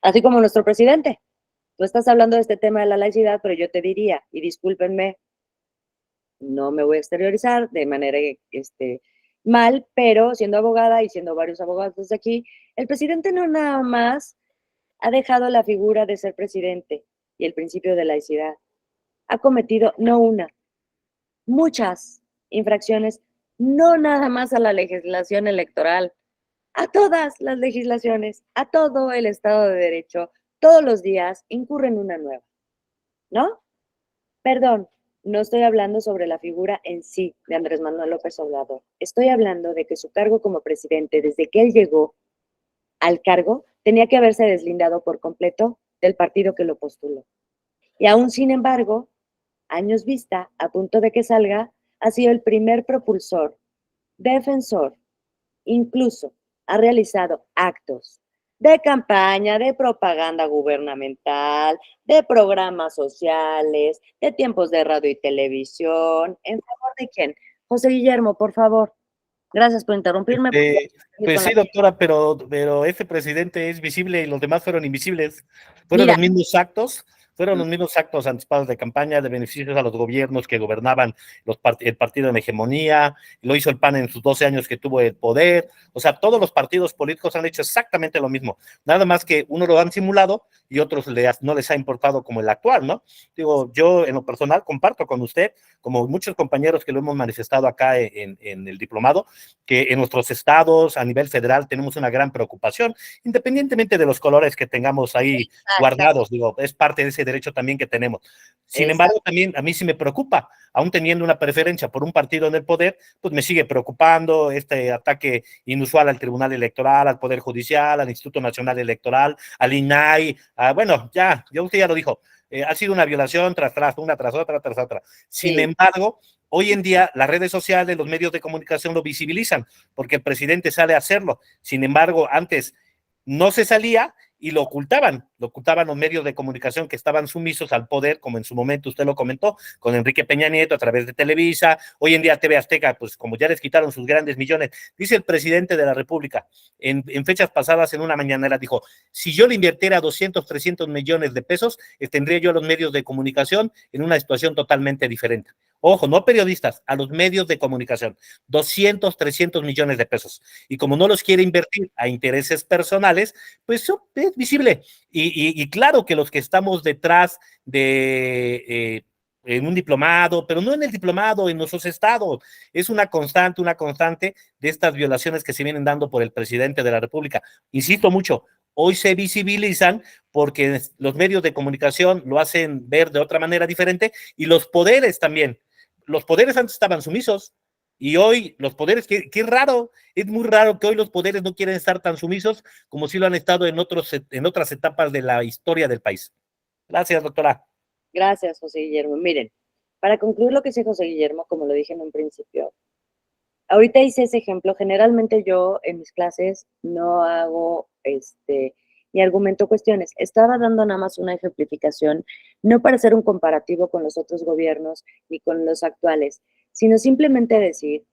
Así como nuestro presidente. Tú estás hablando de este tema de la laicidad, pero yo te diría, y discúlpenme, no me voy a exteriorizar de manera mal, pero siendo abogada y siendo varios abogados desde aquí, el presidente no nada más ha dejado la figura de ser presidente y el principio de laicidad. Ha cometido no una, muchas infracciones, no nada más a la legislación electoral, a todas las legislaciones, a todo el Estado de Derecho, todos los días incurren una nueva, ¿no? Perdón, no estoy hablando sobre la figura en sí de Andrés Manuel López Obrador. Estoy hablando de que su cargo como presidente, desde que él llegó al cargo, tenía que haberse deslindado por completo del partido que lo postuló. Y aún sin embargo, años vista, a punto de que salga, ha sido el primer propulsor, defensor, incluso ha realizado actos de campaña, de propaganda gubernamental, de programas sociales, de tiempos de radio y televisión. ¿En favor de quién? José Guillermo, por favor. Gracias por interrumpirme. Pues sí, doctora, pero este presidente es visible y los demás fueron invisibles. Fueron los mismos actos anticipados de campaña, de beneficios a los gobiernos que gobernaban el partido en hegemonía, lo hizo el PAN en sus 12 años que tuvo el poder. O sea, todos los partidos políticos han hecho exactamente lo mismo, nada más que unos lo han simulado y otros no les ha importado como el actual, ¿no? Digo, yo en lo personal comparto con usted, como muchos compañeros que lo hemos manifestado acá en el diplomado, que en nuestros estados, a nivel federal, tenemos una gran preocupación, independientemente de los colores que tengamos ahí guardados, digo, es parte de ese derecho también que tenemos. Sin embargo, también a mí sí me preocupa, aún teniendo una preferencia por un partido en el poder, pues me sigue preocupando este ataque inusual al Tribunal Electoral, al Poder Judicial, al Instituto Nacional Electoral, al INAI, bueno, usted ya lo dijo, ha sido una violación una tras otra. Sin embargo, hoy en día las redes sociales, los medios de comunicación lo visibilizan, porque el presidente sale a hacerlo. Sin embargo, antes no se salía y lo ocultaban los medios de comunicación que estaban sumisos al poder, como en su momento usted lo comentó, con Enrique Peña Nieto a través de Televisa. Hoy en día TV Azteca, pues como ya les quitaron sus grandes millones, dice el presidente de la República, en fechas pasadas en una mañanera dijo, si yo le invirtiera 200, 300 millones de pesos, tendría yo a los medios de comunicación en una situación totalmente diferente. Ojo, no periodistas, a los medios de comunicación, 200, 300 millones de pesos. Y como no los quiere invertir a intereses personales, pues eso es visible. Y claro que los que estamos detrás de en un diplomado, pero no en el diplomado, en nuestros estados, es una constante de estas violaciones que se vienen dando por el presidente de la República. Insisto mucho, hoy se visibilizan porque los medios de comunicación lo hacen ver de otra manera diferente y los poderes también. Los poderes antes estaban sumisos y hoy los poderes, qué raro, es muy raro que hoy los poderes no quieren estar tan sumisos como si lo han estado en otras etapas de la historia del país. Gracias, doctora. Gracias, José Guillermo. Miren, para concluir lo que dice José Guillermo, como lo dije en un principio, ahorita hice ese ejemplo. Generalmente yo en mis clases no hago ni argumento cuestiones. Estaba dando nada más una ejemplificación, no para hacer un comparativo con los otros gobiernos ni con los actuales, sino simplemente decir,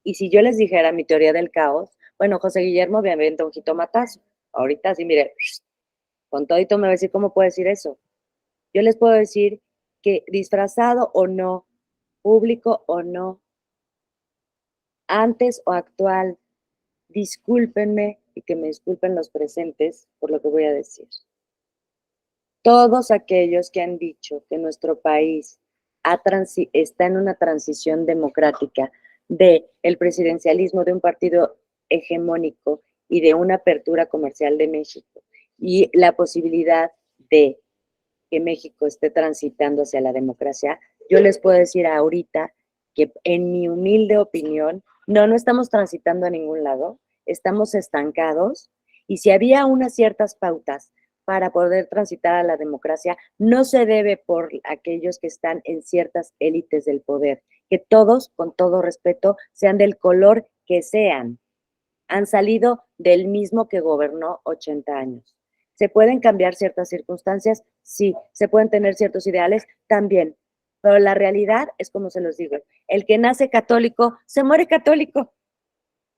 y si yo les dijera mi teoría del caos, bueno, José Guillermo me aventa un jitomatazo. Ahorita sí, mire, con todito me va a decir cómo puede decir eso. Yo les puedo decir que disfrazado o no, público o no, antes o actual, discúlpenme y que me disculpen los presentes por lo que voy a decir. todos aquellos que han dicho que nuestro país está en una transición democrática de el presidencialismo de un partido hegemónico y de una apertura comercial de México y la posibilidad de que México esté transitando hacia la democracia, yo les puedo decir ahorita que en mi humilde opinión, no estamos transitando a ningún lado, estamos estancados y si había unas ciertas pautas para poder transitar a la democracia, no se debe por aquellos que están en ciertas élites del poder, que todos, con todo respeto, sean del color que sean, han salido del mismo que gobernó 80 años. ¿Se pueden cambiar ciertas circunstancias? Sí. ¿Se pueden tener ciertos ideales? También. Pero la realidad es como se los digo, el que nace católico, se muere católico.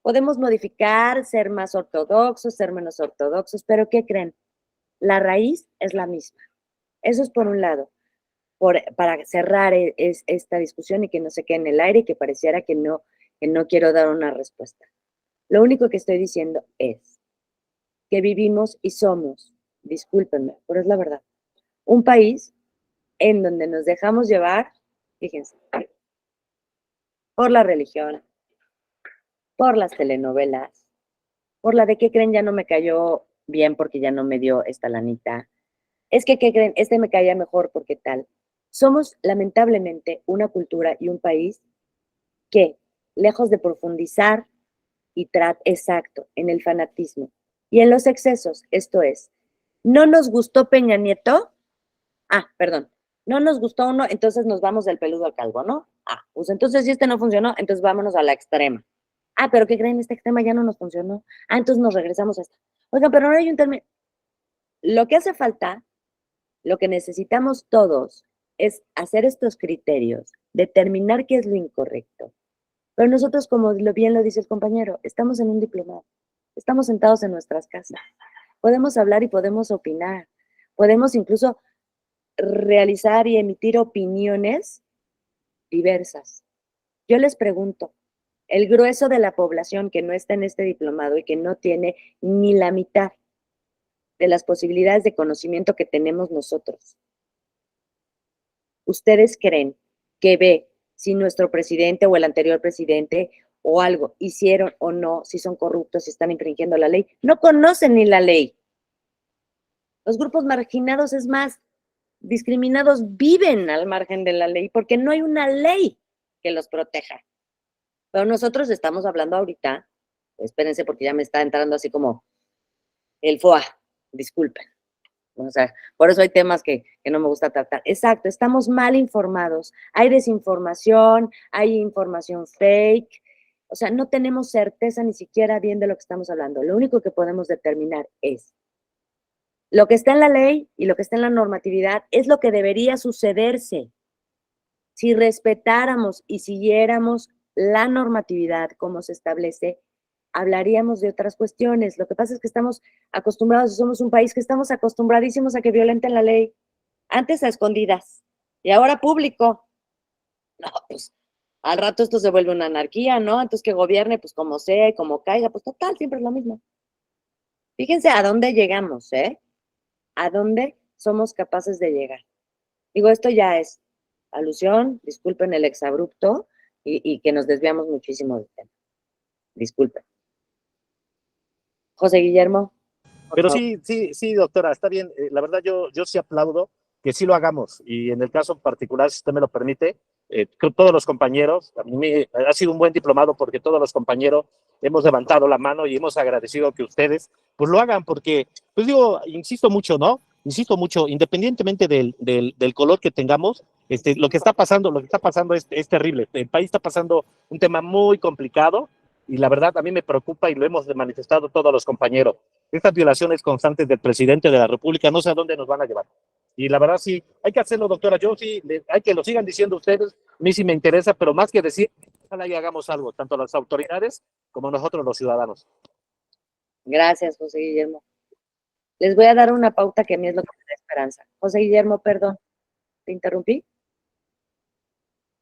Podemos modificar, ser más ortodoxos, ser menos ortodoxos, pero ¿qué creen? La raíz es la misma. Eso es por un lado. Para cerrar esta discusión y que no se quede en el aire y que pareciera que no quiero dar una respuesta. Lo único que estoy diciendo es que vivimos y somos, discúlpenme, pero es la verdad, un país en donde nos dejamos llevar, fíjense, por la religión, por las telenovelas, por la de ¿qué creen? Ya no me cayó bien porque ya no me dio esta lanita. Es que, ¿qué creen? Este me caía mejor porque tal. Somos, lamentablemente, una cultura y un país que, lejos de profundizar exacto, en el fanatismo y en los excesos, esto es, ¿no nos gustó Peña Nieto? No nos gustó uno, entonces nos vamos del peludo al calvo, ¿no? Pues entonces si este no funcionó, entonces vámonos a la extrema. Pero ¿qué creen? Esta extrema ya no nos funcionó. Entonces nos regresamos a esta. Oigan, pero no hay un término. Lo que hace falta, lo que necesitamos todos, es hacer estos criterios, determinar qué es lo incorrecto. Pero nosotros, como bien lo dice el compañero, estamos en un diplomado, estamos sentados en nuestras casas. Podemos hablar y podemos opinar. Podemos incluso realizar y emitir opiniones diversas. Yo les pregunto, el grueso de la población que no está en este diplomado y que no tiene ni la mitad de las posibilidades de conocimiento que tenemos nosotros, ¿ustedes creen que ve si nuestro presidente o el anterior presidente o algo hicieron o no, si son corruptos, si están infringiendo la ley? No conocen ni la ley. Los grupos marginados, es más, discriminados, viven al margen de la ley porque no hay una ley que los proteja. Pero nosotros estamos hablando ahorita, espérense porque ya me está entrando así como el FOA, disculpen. O sea, por eso hay temas que no me gusta tratar. Exacto, estamos mal informados. Hay desinformación, hay información fake. O sea, no tenemos certeza ni siquiera bien de lo que estamos hablando. Lo único que podemos determinar es lo que está en la ley y lo que está en la normatividad es lo que debería sucederse. Si respetáramos y siguiéramos la normatividad como se establece, hablaríamos de otras cuestiones. Lo que pasa es que estamos acostumbrados, somos un país que estamos acostumbradísimos a que violenten la ley. Antes a escondidas y ahora público. No, pues al rato esto se vuelve una anarquía, ¿no? Entonces que gobierne pues como sea y como caiga, pues total, siempre es lo mismo. Fíjense a dónde llegamos, ¿eh? A dónde somos capaces de llegar. Digo, esto ya es alusión, disculpen el exabrupto y que nos desviamos muchísimo del tema. Disculpen. José Guillermo. Pero sí, doctora, está bien. La verdad, yo sí aplaudo que sí lo hagamos. Y en el caso particular, si usted me lo permite, todos los compañeros, a mí ha sido un buen diplomado porque todos los compañeros hemos levantado la mano y hemos agradecido que ustedes pues lo hagan porque, pues digo, insisto mucho, independientemente del color que tengamos, lo que está pasando es terrible. El país está pasando un tema muy complicado y la verdad a mí me preocupa y lo hemos manifestado todos los compañeros. Estas violaciones constantes del presidente de la República no sé a dónde nos van a llevar. Y la verdad sí, hay que hacerlo, doctora. Yo sí, hay que lo sigan diciendo ustedes, a mí sí me interesa, pero más que decir, ojalá y hagamos algo, tanto las autoridades como nosotros los ciudadanos. Gracias, José Guillermo. Les voy a dar una pauta que a mí es lo que me da esperanza. José Guillermo, perdón, ¿te interrumpí?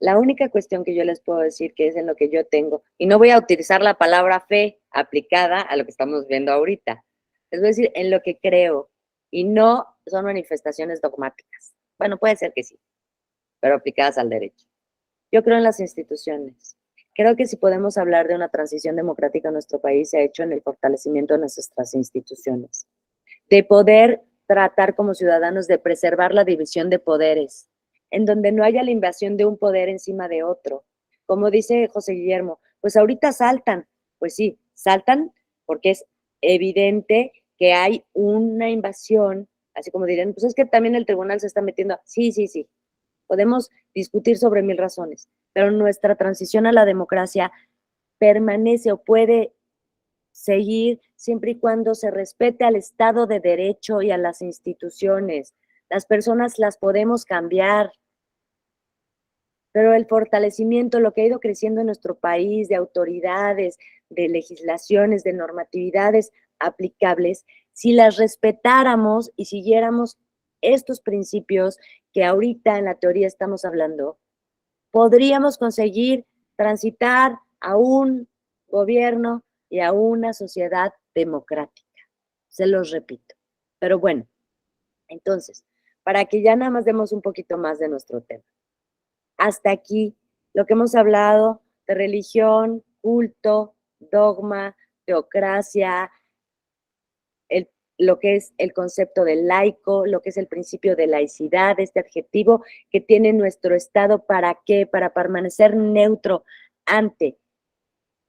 La única cuestión que yo les puedo decir que es en lo que yo tengo, y no voy a utilizar la palabra fe aplicada a lo que estamos viendo ahorita, les voy a decir en lo que creo y no son manifestaciones dogmáticas. Bueno, puede ser que sí, pero aplicadas al derecho. Yo creo en las instituciones. Creo que si podemos hablar de una transición democrática en nuestro país, se ha hecho en el fortalecimiento de nuestras instituciones, de poder tratar como ciudadanos de preservar la división de poderes, en donde no haya la invasión de un poder encima de otro. Como dice José Guillermo, pues ahorita saltan, pues sí, saltan porque es evidente que hay una invasión, así como dirían, pues es que también el tribunal se está metiendo, sí, sí, sí, podemos discutir sobre 1000 razones, pero nuestra transición a la democracia permanece o puede seguir siempre y cuando se respete al Estado de Derecho y a las instituciones. Las personas las podemos cambiar, pero el fortalecimiento, lo que ha ido creciendo en nuestro país de autoridades, de legislaciones, de normatividades aplicables, si las respetáramos y siguiéramos estos principios que ahorita en la teoría estamos hablando, podríamos conseguir transitar a un gobierno y a una sociedad democrática. Se los repito. Pero bueno, entonces, para que ya nada más demos un poquito más de nuestro tema. Hasta aquí lo que hemos hablado de religión, culto, dogma, teocracia, lo que es el concepto de laico, lo que es el principio de laicidad, este adjetivo que tiene nuestro Estado, ¿para qué? Para permanecer neutro ante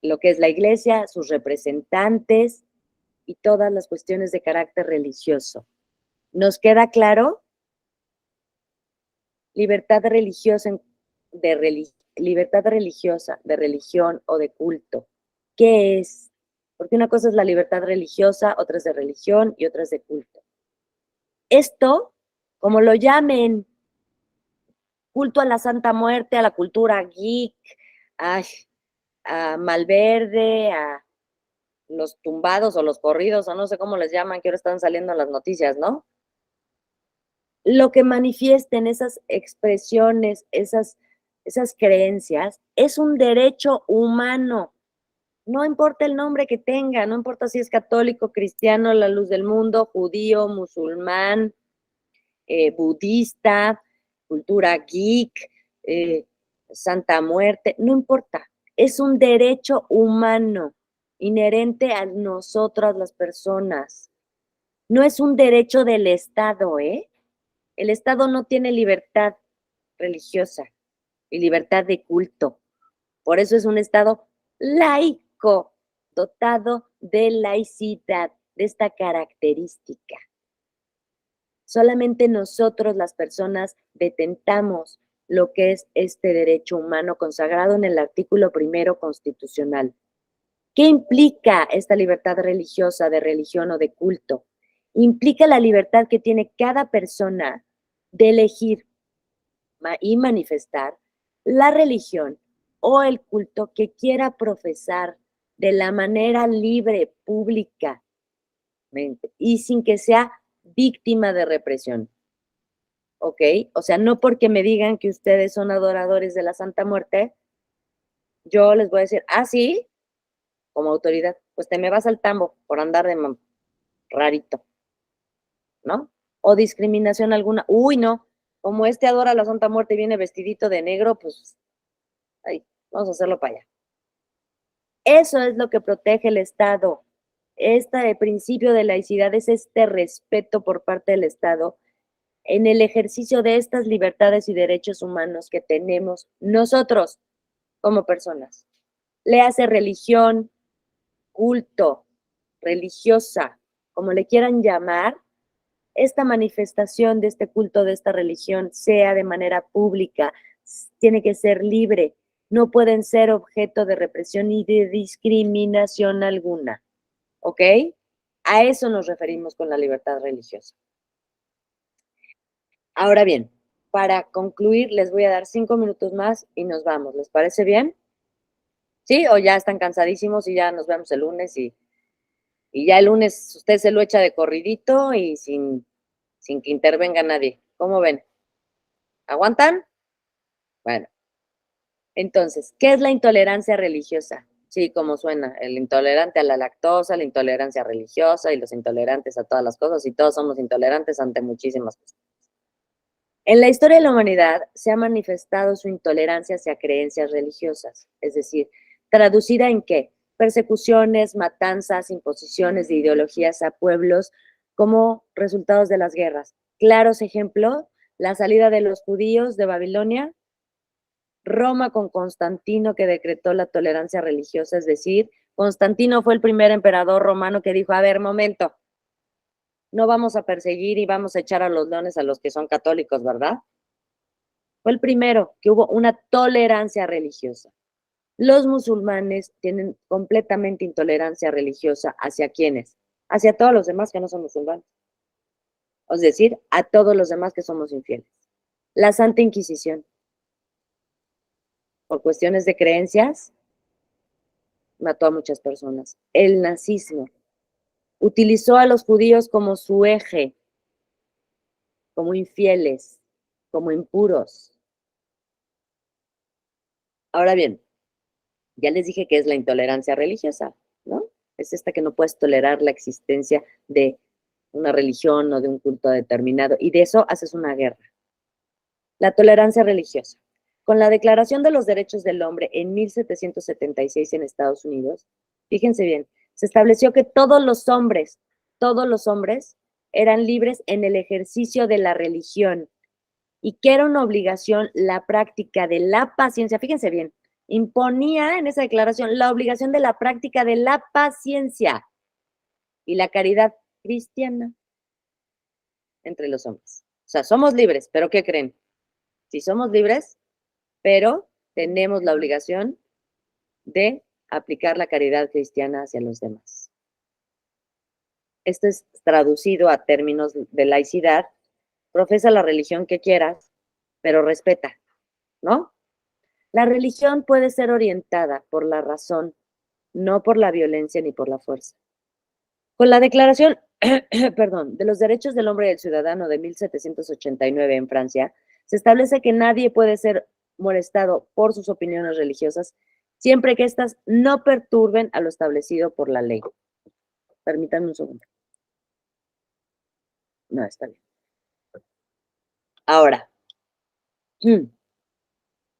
lo que es la Iglesia, sus representantes y todas las cuestiones de carácter religioso. ¿Nos queda claro? Libertad religiosa, libertad religiosa, de religión o de culto. ¿Qué es? Porque una cosa es la libertad religiosa, otra es de religión y otra es de culto. Esto, como lo llamen, culto a la Santa Muerte, a la cultura geek, a Malverde, a los tumbados o los corridos, o no sé cómo les llaman, que ahora están saliendo en las noticias, ¿no? Lo que manifiesten esas expresiones, esas creencias, es un derecho humano. No importa el nombre que tenga, no importa si es católico, cristiano, la luz del mundo, judío, musulmán, budista, cultura geek, Santa Muerte, no importa. Es un derecho humano inherente a nosotras las personas. No es un derecho del Estado, ¿eh? El Estado no tiene libertad religiosa y libertad de culto. Por eso es un Estado laico, dotado de laicidad, de esta característica. Solamente nosotros, las personas, detentamos lo que es este derecho humano consagrado en el artículo 1 constitucional. ¿Qué implica esta libertad religiosa, de religión o de culto? Implica la libertad que tiene cada persona de elegir y manifestar la religión o el culto que quiera profesar de la manera libre, pública, y sin que sea víctima de represión. ¿Ok? O sea, no porque me digan que ustedes son adoradores de la Santa Muerte, yo les voy a decir, sí, como autoridad, pues te me vas al tambo por andar de rarito, ¿no? O discriminación alguna. Uy, no, como este adora la Santa Muerte y viene vestidito de negro, pues, vamos a hacerlo para allá. Eso es lo que protege el Estado. Este principio de laicidad es este respeto por parte del Estado en el ejercicio de estas libertades y derechos humanos que tenemos nosotros como personas. Le hace religión, culto, religiosa, como le quieran llamar, esta manifestación de este culto, de esta religión, sea de manera pública, tiene que ser libre, no pueden ser objeto de represión ni de discriminación alguna, ¿ok? A eso nos referimos con la libertad religiosa. Ahora bien, para concluir, les voy a dar 5 minutos más y nos vamos. ¿Les parece bien? ¿Sí? ¿O ya están cansadísimos y ya nos vemos el lunes y ya el lunes usted se lo echa de corridito y sin que intervenga nadie? ¿Cómo ven? ¿Aguantan? Bueno. Entonces, ¿qué es la intolerancia religiosa? Sí, como suena, el intolerante a la lactosa, la intolerancia religiosa y los intolerantes a todas las cosas, y todos somos intolerantes ante muchísimas cosas. En la historia de la humanidad se ha manifestado su intolerancia hacia creencias religiosas, es decir, traducida en qué? Persecuciones, matanzas, imposiciones de ideologías a pueblos como resultados de las guerras. Claros ejemplos, la salida de los judíos de Babilonia, Roma con Constantino que decretó la tolerancia religiosa, es decir, Constantino fue el primer emperador romano que dijo, a ver, momento, no vamos a perseguir y vamos a echar a los leones a los que son católicos, ¿verdad? Fue el primero que hubo una tolerancia religiosa. Los musulmanes tienen completamente intolerancia religiosa ¿hacia quiénes? Hacia todos los demás que no son musulmanes. Es decir, a todos los demás que somos infieles. La Santa Inquisición, por cuestiones de creencias, mató a muchas personas. El nazismo utilizó a los judíos como su eje, como infieles, como impuros. Ahora bien, ya les dije que es la intolerancia religiosa, ¿no? Es esta que no puedes tolerar la existencia de una religión o de un culto determinado, y de eso haces una guerra. La tolerancia religiosa. Con la Declaración de los Derechos del Hombre en 1776 en Estados Unidos, fíjense bien, se estableció que todos los hombres eran libres en el ejercicio de la religión y que era una obligación la práctica de la paciencia. Fíjense bien, imponía en esa declaración la obligación de la práctica de la paciencia y la caridad cristiana entre los hombres. O sea, somos libres, pero ¿qué creen? Sí somos libres, pero tenemos la obligación de aplicar la caridad cristiana hacia los demás. Esto es traducido a términos de laicidad. Profesa la religión que quieras, pero respeta, ¿no? La religión puede ser orientada por la razón, no por la violencia ni por la fuerza. Con la Declaración de los Derechos del Hombre y del Ciudadano de 1789 en Francia, se establece que nadie puede ser molestado por sus opiniones religiosas siempre que éstas no perturben a lo establecido por la ley. Permítanme un segundo. No, está bien. Ahora,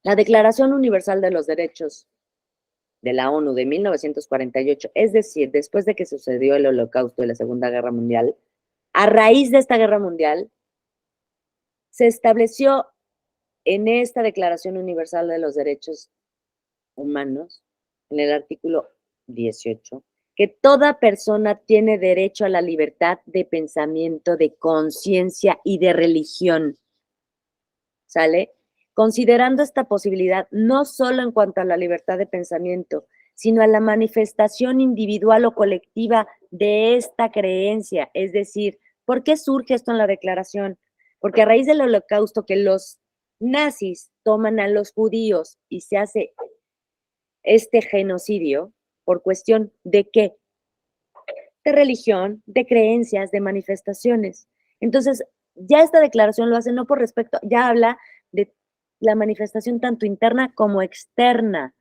la Declaración Universal de los Derechos de la ONU de 1948, es decir, después de que sucedió el Holocausto y la Segunda Guerra Mundial, a raíz de esta guerra mundial, se estableció en esta Declaración Universal de los Derechos Humanos, en el artículo 18, que toda persona tiene derecho a la libertad de pensamiento, de conciencia y de religión. ¿Sale? Considerando esta posibilidad no solo en cuanto a la libertad de pensamiento, sino a la manifestación individual o colectiva de esta creencia. Es decir, ¿por qué surge esto en la declaración? Porque a raíz del Holocausto que los nazis toman a los judíos y se hace este genocidio, ¿por cuestión de qué? De religión, de creencias, de manifestaciones. Entonces, ya esta declaración lo hace no por respecto, ya habla de la manifestación tanto interna como externa.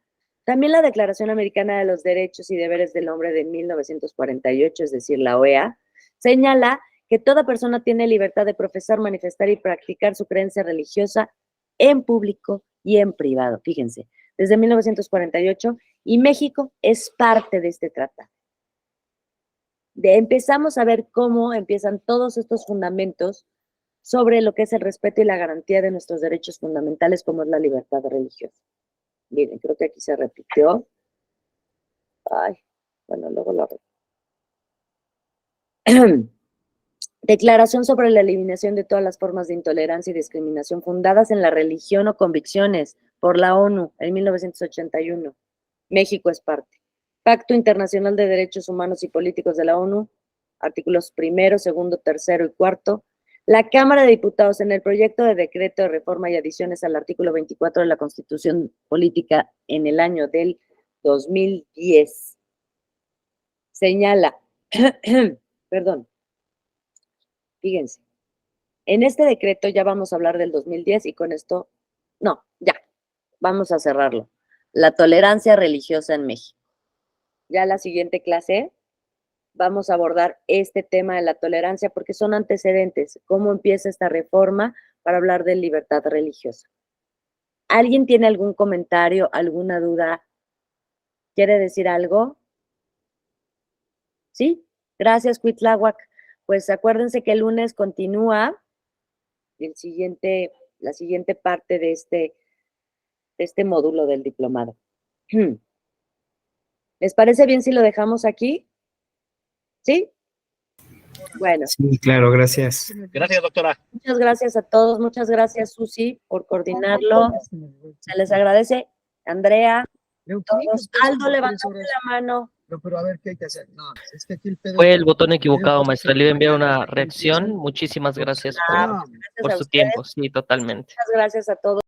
También la Declaración Americana de los Derechos y Deberes del Hombre de 1948, es decir, la OEA, señala que toda persona tiene libertad de profesar, manifestar y practicar su creencia religiosa en público y en privado. Fíjense, desde 1948, y México es parte de este tratado. Empezamos a ver cómo empiezan todos estos fundamentos sobre lo que es el respeto y la garantía de nuestros derechos fundamentales, como es la libertad religiosa. Miren, creo que aquí se repitió. Ay, bueno, luego lo repito. Declaración sobre la eliminación de todas las formas de intolerancia y discriminación fundadas en la religión o convicciones por la ONU en 1981. México es parte. Pacto Internacional de Derechos Humanos y Políticos de la ONU, artículos 1, 2, 3 y 4. La Cámara de Diputados, en el proyecto de decreto de reforma y adiciones al artículo 24 de la Constitución Política en el año del 2010, señala, fíjense, en este decreto ya vamos a hablar del 2010 y con esto, no, ya, vamos a cerrarlo. La tolerancia religiosa en México. ya la siguiente clase vamos a abordar este tema de la tolerancia porque son antecedentes. ¿Cómo empieza esta reforma para hablar de libertad religiosa? ¿Alguien tiene algún comentario, alguna duda? ¿Quiere decir algo? ¿Sí? Gracias, Cuitláhuac. Pues acuérdense que el lunes continúa la siguiente parte de este módulo del diplomado. ¿Les parece bien si lo dejamos aquí? ¿Sí? Bueno. Sí, claro, gracias. Gracias, doctora. Muchas gracias a todos. Muchas gracias, Susi, por coordinarlo. Se les agradece. Andrea, todos. Aldo, levantó la mano. No, pero a ver qué hay que hacer. No, es que aquí el pedo Fue es- el botón equivocado, maestra. Le iba a enviar una reacción. Muchísimas gracias por Gracias su a ustedes. tiempo. Sí, totalmente. Muchas gracias a todos.